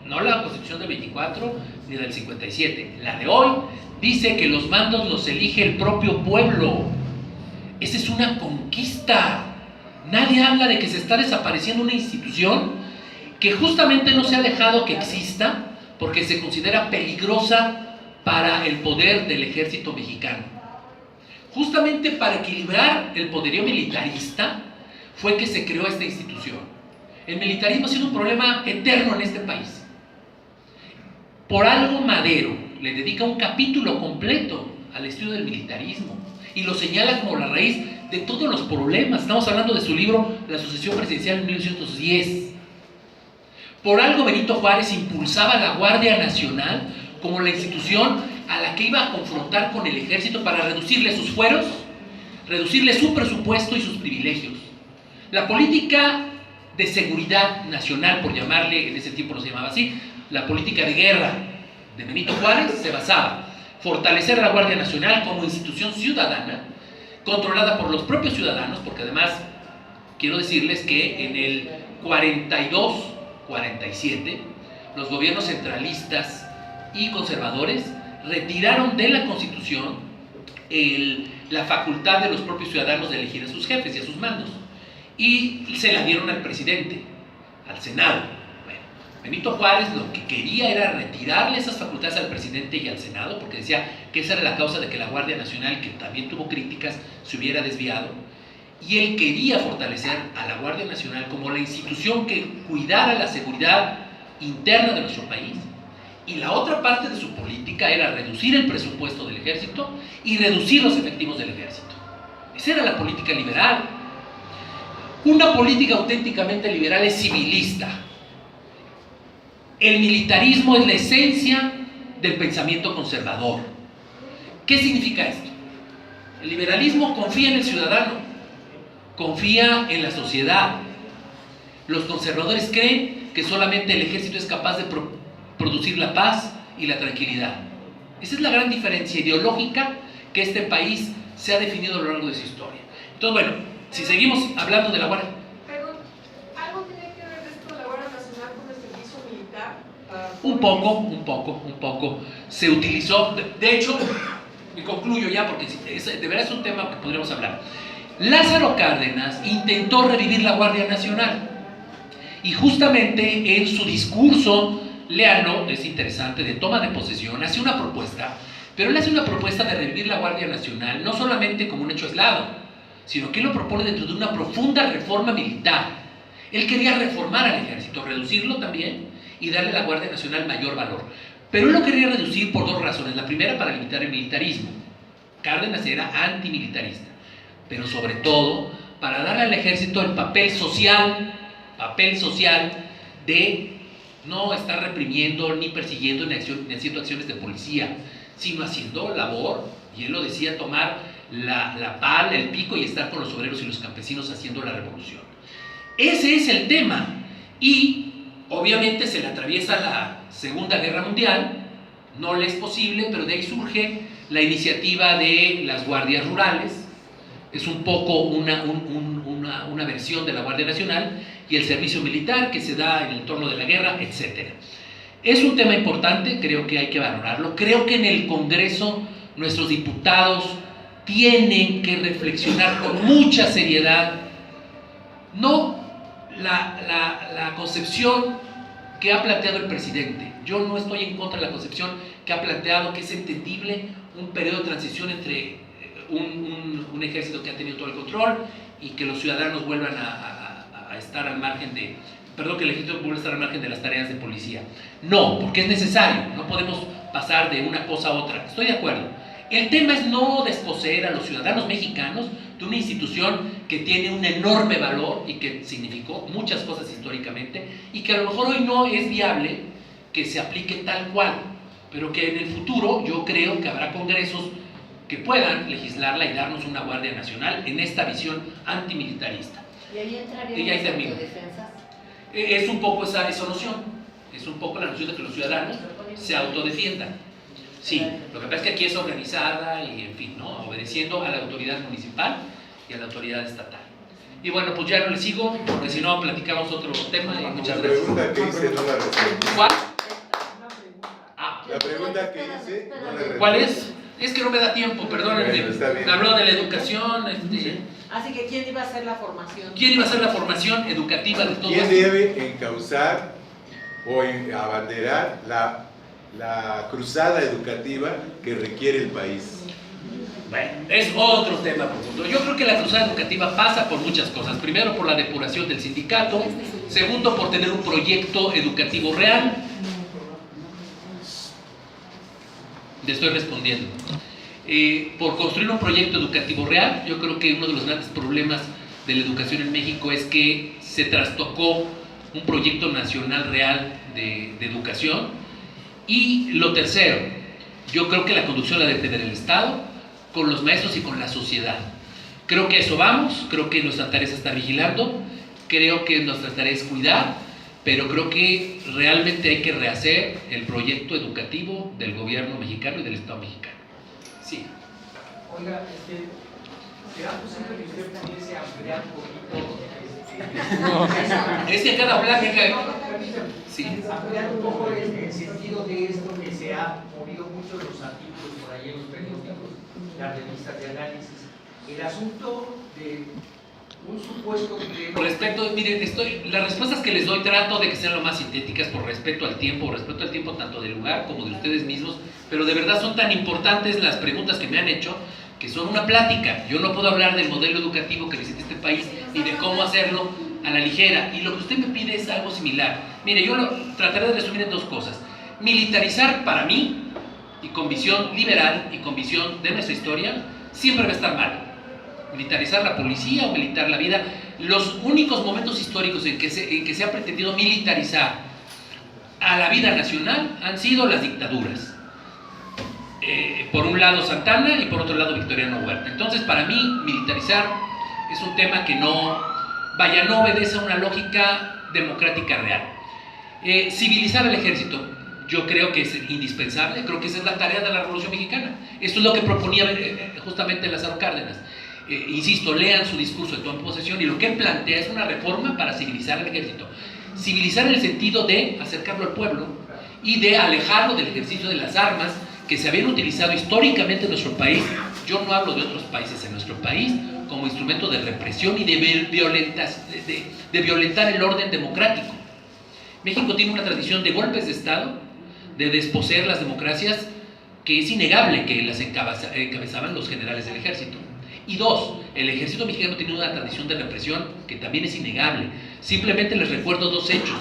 no la Constitución del 24 ni del 57, la de hoy dice que los mandos los elige el propio pueblo. Esa es una conquista. Nadie habla de que se está desapareciendo una institución que justamente no se ha dejado que exista porque se considera peligrosa para el poder del ejército mexicano. Justamente para equilibrar el poderío militarista fue que se creó esta institución. El militarismo ha sido un problema eterno en este país. Por algo Madero le dedica un capítulo completo al estudio del militarismo y lo señala como la raíz de todos los problemas. Estamos hablando de su libro La sucesión presidencial en 1910. Por algo Benito Juárez impulsaba la Guardia Nacional como la institución a la que iba a confrontar con el ejército para reducirle sus fueros, reducirle su presupuesto y sus privilegios. La política de seguridad nacional, por llamarle, en ese tiempo no se llamaba así, la política de guerra de Benito Juárez se basaba en fortalecer a la Guardia Nacional como institución ciudadana, controlada por los propios ciudadanos, porque además quiero decirles que en el 42-47 los gobiernos centralistas y conservadores retiraron de la Constitución la facultad de los propios ciudadanos de elegir a sus jefes y a sus mandos, y se la dieron al presidente, al Senado. Bueno, Benito Juárez lo que quería era retirarle esas facultades al presidente y al Senado, porque decía que esa era la causa de que la Guardia Nacional, que también tuvo críticas, se hubiera desviado, y él quería fortalecer a la Guardia Nacional como la institución que cuidara la seguridad interna de nuestro país. Y la otra parte de su política era reducir el presupuesto del ejército y reducir los efectivos del ejército. Esa era la política liberal. Una política auténticamente liberal es civilista. El militarismo es la esencia del pensamiento conservador. ¿Qué significa esto? El liberalismo confía en el ciudadano, confía en la sociedad. Los conservadores creen que solamente el ejército es capaz de producir la paz y la tranquilidad. Esa es la gran diferencia ideológica que este país se ha definido a lo largo de su historia. Entonces, bueno, si seguimos hablando de la Guardia... Perdón, ¿algo tiene que ver esto de la Guardia Nacional con el servicio militar? Un poco. Se utilizó, de hecho, y concluyo ya porque de verdad es un tema que podríamos hablar. Lázaro Cárdenas intentó revivir la Guardia Nacional y justamente en su discurso, léanlo, es interesante, de toma de posesión, hace una propuesta, pero él hace una propuesta de revivir la Guardia Nacional no solamente como un hecho aislado, sino que él lo propone dentro de una profunda reforma militar. Él quería reformar al ejército, reducirlo también y darle a la Guardia Nacional mayor valor. Pero él lo quería reducir por dos razones. La primera, para limitar el militarismo. Cárdenas era antimilitarista, pero sobre todo para darle al ejército el papel social de no estar reprimiendo, ni persiguiendo, ni haciendo acciones de policía, sino haciendo labor, y él lo decía, tomar la pala, el pico y estar con los obreros y los campesinos haciendo la revolución. Ese es el tema, y obviamente se le atraviesa la Segunda Guerra Mundial, no le es posible, pero de ahí surge la iniciativa de las guardias rurales, es un poco una versión de la Guardia Nacional, y el servicio militar que se da en el entorno de la guerra, etc. Es un tema importante, creo que hay que valorarlo. Creo que en el Congreso nuestros diputados tienen que reflexionar con mucha seriedad, no la concepción que ha planteado el presidente. Yo no estoy en contra de la concepción que ha planteado, que es entendible un periodo de transición entre un ejército que ha tenido todo el control y que los ciudadanos vuelvan a estar al margen de, perdón, que el ejército vuelva a estar al margen de las tareas de policía. No, porque es necesario, no podemos pasar de una cosa a otra. Estoy de acuerdo. El tema es no desposeer a los ciudadanos mexicanos de una institución que tiene un enorme valor y que significó muchas cosas históricamente y que a lo mejor hoy no es viable que se aplique tal cual, pero que en el futuro yo creo que habrá congresos que puedan legislarla y darnos una Guardia Nacional en esta visión antimilitarista. ¿Y ahí entraría Y ahí termino. autodefensas? Es un poco esa noción, es un poco la noción de que los ciudadanos se autodefiendan. Sí, lo que pasa es que aquí es organizada y, en fin, ¿no? Obedeciendo a la autoridad municipal y a la autoridad estatal. Y bueno, pues ya no le sigo, porque si no platicamos otro tema y muchas La gracias. pregunta que hice no la respondí. ¿Cuál? Ah, La pregunta que hice no la respondí. ¿cuál es? Es que no me da tiempo, perdónenme. Bueno, está bien. Me habló de la educación, Así que ¿quién iba a hacer la formación? ¿quién iba a hacer la formación educativa de todo ¿Quién esto? debe encauzar o abanderar la cruzada educativa que requiere el país? Bueno, es otro tema profundo. Yo creo que la cruzada educativa pasa por muchas cosas. Primero, por la depuración del sindicato. Segundo, por tener un proyecto educativo real. Le estoy respondiendo. Por construir un proyecto educativo real. Yo creo que uno de los grandes problemas de la educación en México es que se trastocó un proyecto nacional real de educación. Y lo tercero, yo creo que la conducción la debe tener el Estado, con los maestros y con la sociedad. Creo que a eso vamos, creo que nuestra tarea es estar vigilando, creo que nuestra tarea es cuidar, pero creo que realmente hay que rehacer el proyecto educativo del gobierno mexicano y del Estado mexicano. Sí. Oiga, ¿será posible que usted pudiese ampliar un poquito? Es que cada plática... Sí. Ampliar un poco el sentido de esto que se ha movido mucho en los artículos por ahí en los periódicos, las revistas de análisis. El asunto de un supuesto que... Respecto, miren, las respuestas que les doy trato de que sean lo más sintéticas por respeto al tiempo tanto del lugar como de ustedes mismos, pero de verdad son tan importantes las preguntas que me han hecho que son una plática. Yo no puedo hablar del modelo educativo que necesita este país y de cómo hacerlo a la ligera, y lo que usted me pide es algo similar. Mire, yo lo trataré de resumir en dos cosas. Militarizar, para mí, y con visión liberal y con visión de nuestra historia, siempre va a estar mal. Militarizar la policía o militar la vida. Los únicos momentos históricos en que se ha pretendido militarizar a la vida nacional han sido las dictaduras. Por un lado Santana y por otro lado Victoriano Huerta. Entonces, para mí, militarizar es un tema que no obedece a una lógica democrática real. Civilizar al ejército, yo creo que es indispensable, creo que esa es la tarea de la Revolución Mexicana. Esto es lo que proponía justamente Lázaro Cárdenas. Insisto, lean su discurso de toma de posesión y lo que él plantea es una reforma para civilizar al ejército. Civilizar en el sentido de acercarlo al pueblo y de alejarlo del ejercicio de las armas que se habían utilizado históricamente en nuestro país. Yo no hablo de otros países, en nuestro país, como instrumento de represión y de violentar el orden democrático. México tiene una tradición de golpes de Estado, de desposeer las democracias, que es innegable que las encabezaban los generales del ejército. Y dos, el ejército mexicano tiene una tradición de represión que también es innegable. Simplemente les recuerdo dos hechos.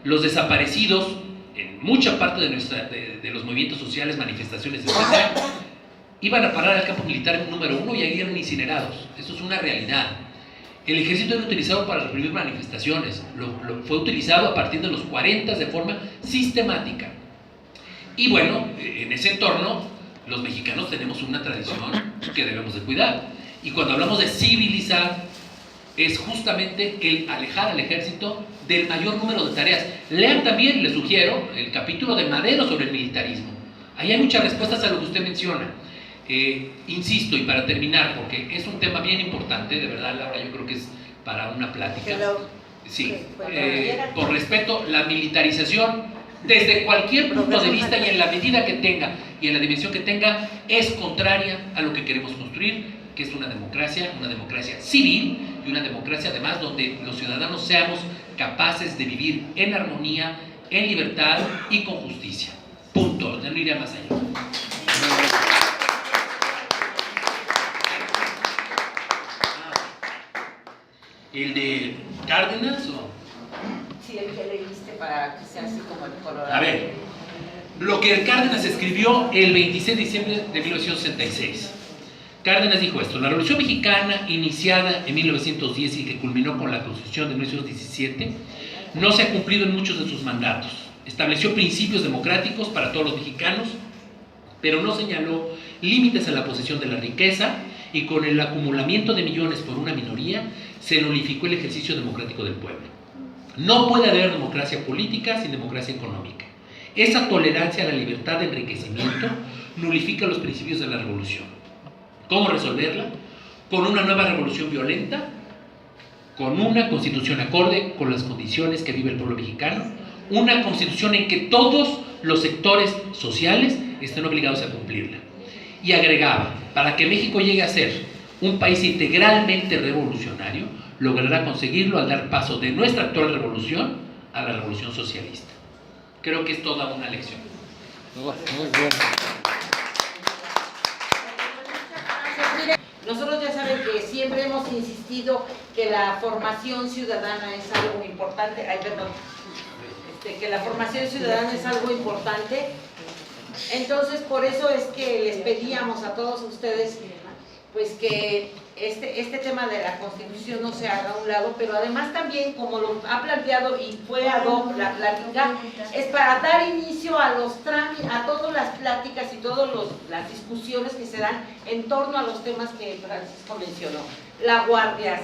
Los desaparecidos, en mucha parte de los movimientos sociales, manifestaciones, etc., iban a parar al campo militar número 1 y ahí eran incinerados. Eso es una realidad. El ejército era utilizado para reprimir manifestaciones. Fue utilizado a partir de los 40 de forma sistemática. Y bueno, en ese entorno, los mexicanos tenemos una tradición que debemos de cuidar. Y cuando hablamos de civilizar, es justamente el alejar al ejército del mayor número de tareas. Lean también, les sugiero, el capítulo de Madero sobre el militarismo. Ahí hay muchas respuestas a lo que usted menciona. Insisto, y para terminar, porque es un tema bien importante, de verdad, Laura, yo creo que es para una plática. Sí, por respeto, la militarización, desde cualquier punto de vista y en la medida que tenga y en la dimensión que tenga, es contraria a lo que queremos construir, que es una democracia civil y una democracia además donde los ciudadanos seamos capaces de vivir en armonía, en libertad y con justicia. Punto, no iría más allá. ¿El de Cárdenas o...? Sí, el que leíste para que sea así como el colorado. A ver, lo que Cárdenas escribió el 26 de diciembre de 1966. Cárdenas dijo esto: la Revolución Mexicana, iniciada en 1910 y que culminó con la Constitución de 1917, no se ha cumplido en muchos de sus mandatos. Estableció principios democráticos para todos los mexicanos, pero no señaló límites a la posesión de la riqueza, y con el acumulamiento de millones por una minoría, se nulificó el ejercicio democrático del pueblo. No puede haber democracia política sin democracia económica. Esa tolerancia a la libertad de enriquecimiento nulifica los principios de la revolución. ¿Cómo resolverla? Con una nueva revolución violenta, con una constitución acorde con las condiciones que vive el pueblo mexicano, una constitución en que todos los sectores sociales estén obligados a cumplirla. Y agregaba: para que México llegue a ser un país integralmente revolucionario, logrará conseguirlo al dar paso de nuestra actual revolución a la revolución socialista. Creo que es toda una lección. Muy bien. Nosotros ya saben que siempre hemos insistido que la formación ciudadana es algo importante. Ay, perdón. Que la formación ciudadana es algo importante. Entonces, por eso es que les pedíamos a todos ustedes pues que este tema de la Constitución no se haga a un lado, pero además también, como lo ha planteado y fue ad hoc la plática, es para dar inicio a todas las pláticas y todas las discusiones que se dan en torno a los temas que Francisco mencionó. La Guardia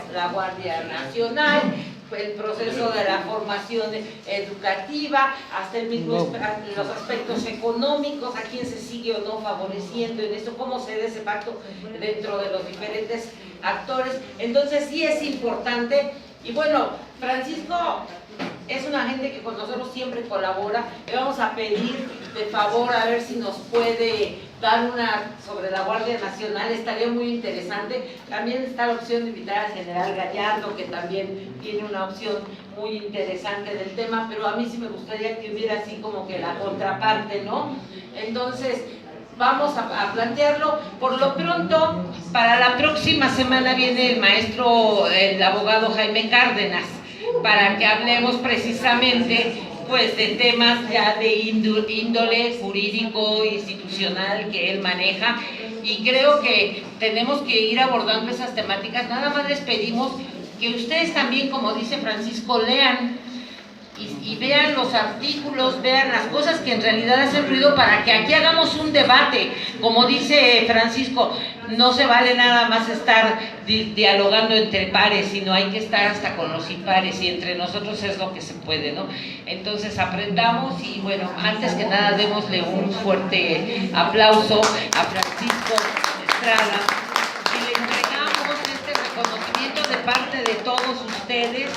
Nacional, el proceso de la formación educativa, hasta los aspectos económicos, a quién se sigue o no favoreciendo en esto, cómo se da ese pacto dentro de los diferentes actores. Entonces sí es importante. Y bueno, Francisco es una gente que con nosotros siempre colabora. Le vamos a pedir de favor a ver si nos puede dar una sobre la Guardia Nacional, estaría muy interesante. También está la opción de invitar al general Gallardo, que también tiene una opción muy interesante del tema, pero a mí sí me gustaría que hubiera así como que la contraparte, ¿no? Entonces, vamos a plantearlo. Por lo pronto, para la próxima semana viene el abogado Jaime Cárdenas, para que hablemos precisamente pues de temas ya de índole jurídico, institucional que él maneja, y creo que tenemos que ir abordando esas temáticas. Nada más les pedimos que ustedes también, como dice Francisco, lean y vean los artículos, vean las cosas que en realidad hacen ruido, para que aquí hagamos un debate. Como dice Francisco, no se vale nada más estar dialogando entre pares, sino hay que estar hasta con los impares, y entre nosotros es lo que se puede, ¿no? Entonces aprendamos, y bueno, antes que nada démosle un fuerte aplauso a Francisco Estrada, y le entregamos este reconocimiento de parte de todos ustedes,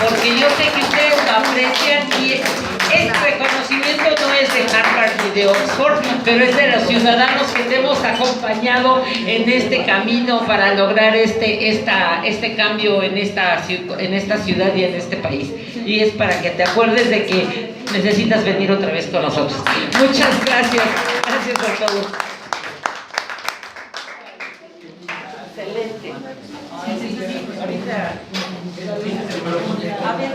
porque yo sé que ustedes lo aprecian, y este reconocimiento no es de Harvard ni de Oxford, pero es de los ciudadanos que te hemos acompañado en este camino para lograr este cambio en esta ciudad y en este país. Y es para que te acuerdes de que necesitas venir otra vez con nosotros. Muchas gracias. Gracias a todos. Excelente. Ahorita. A ver.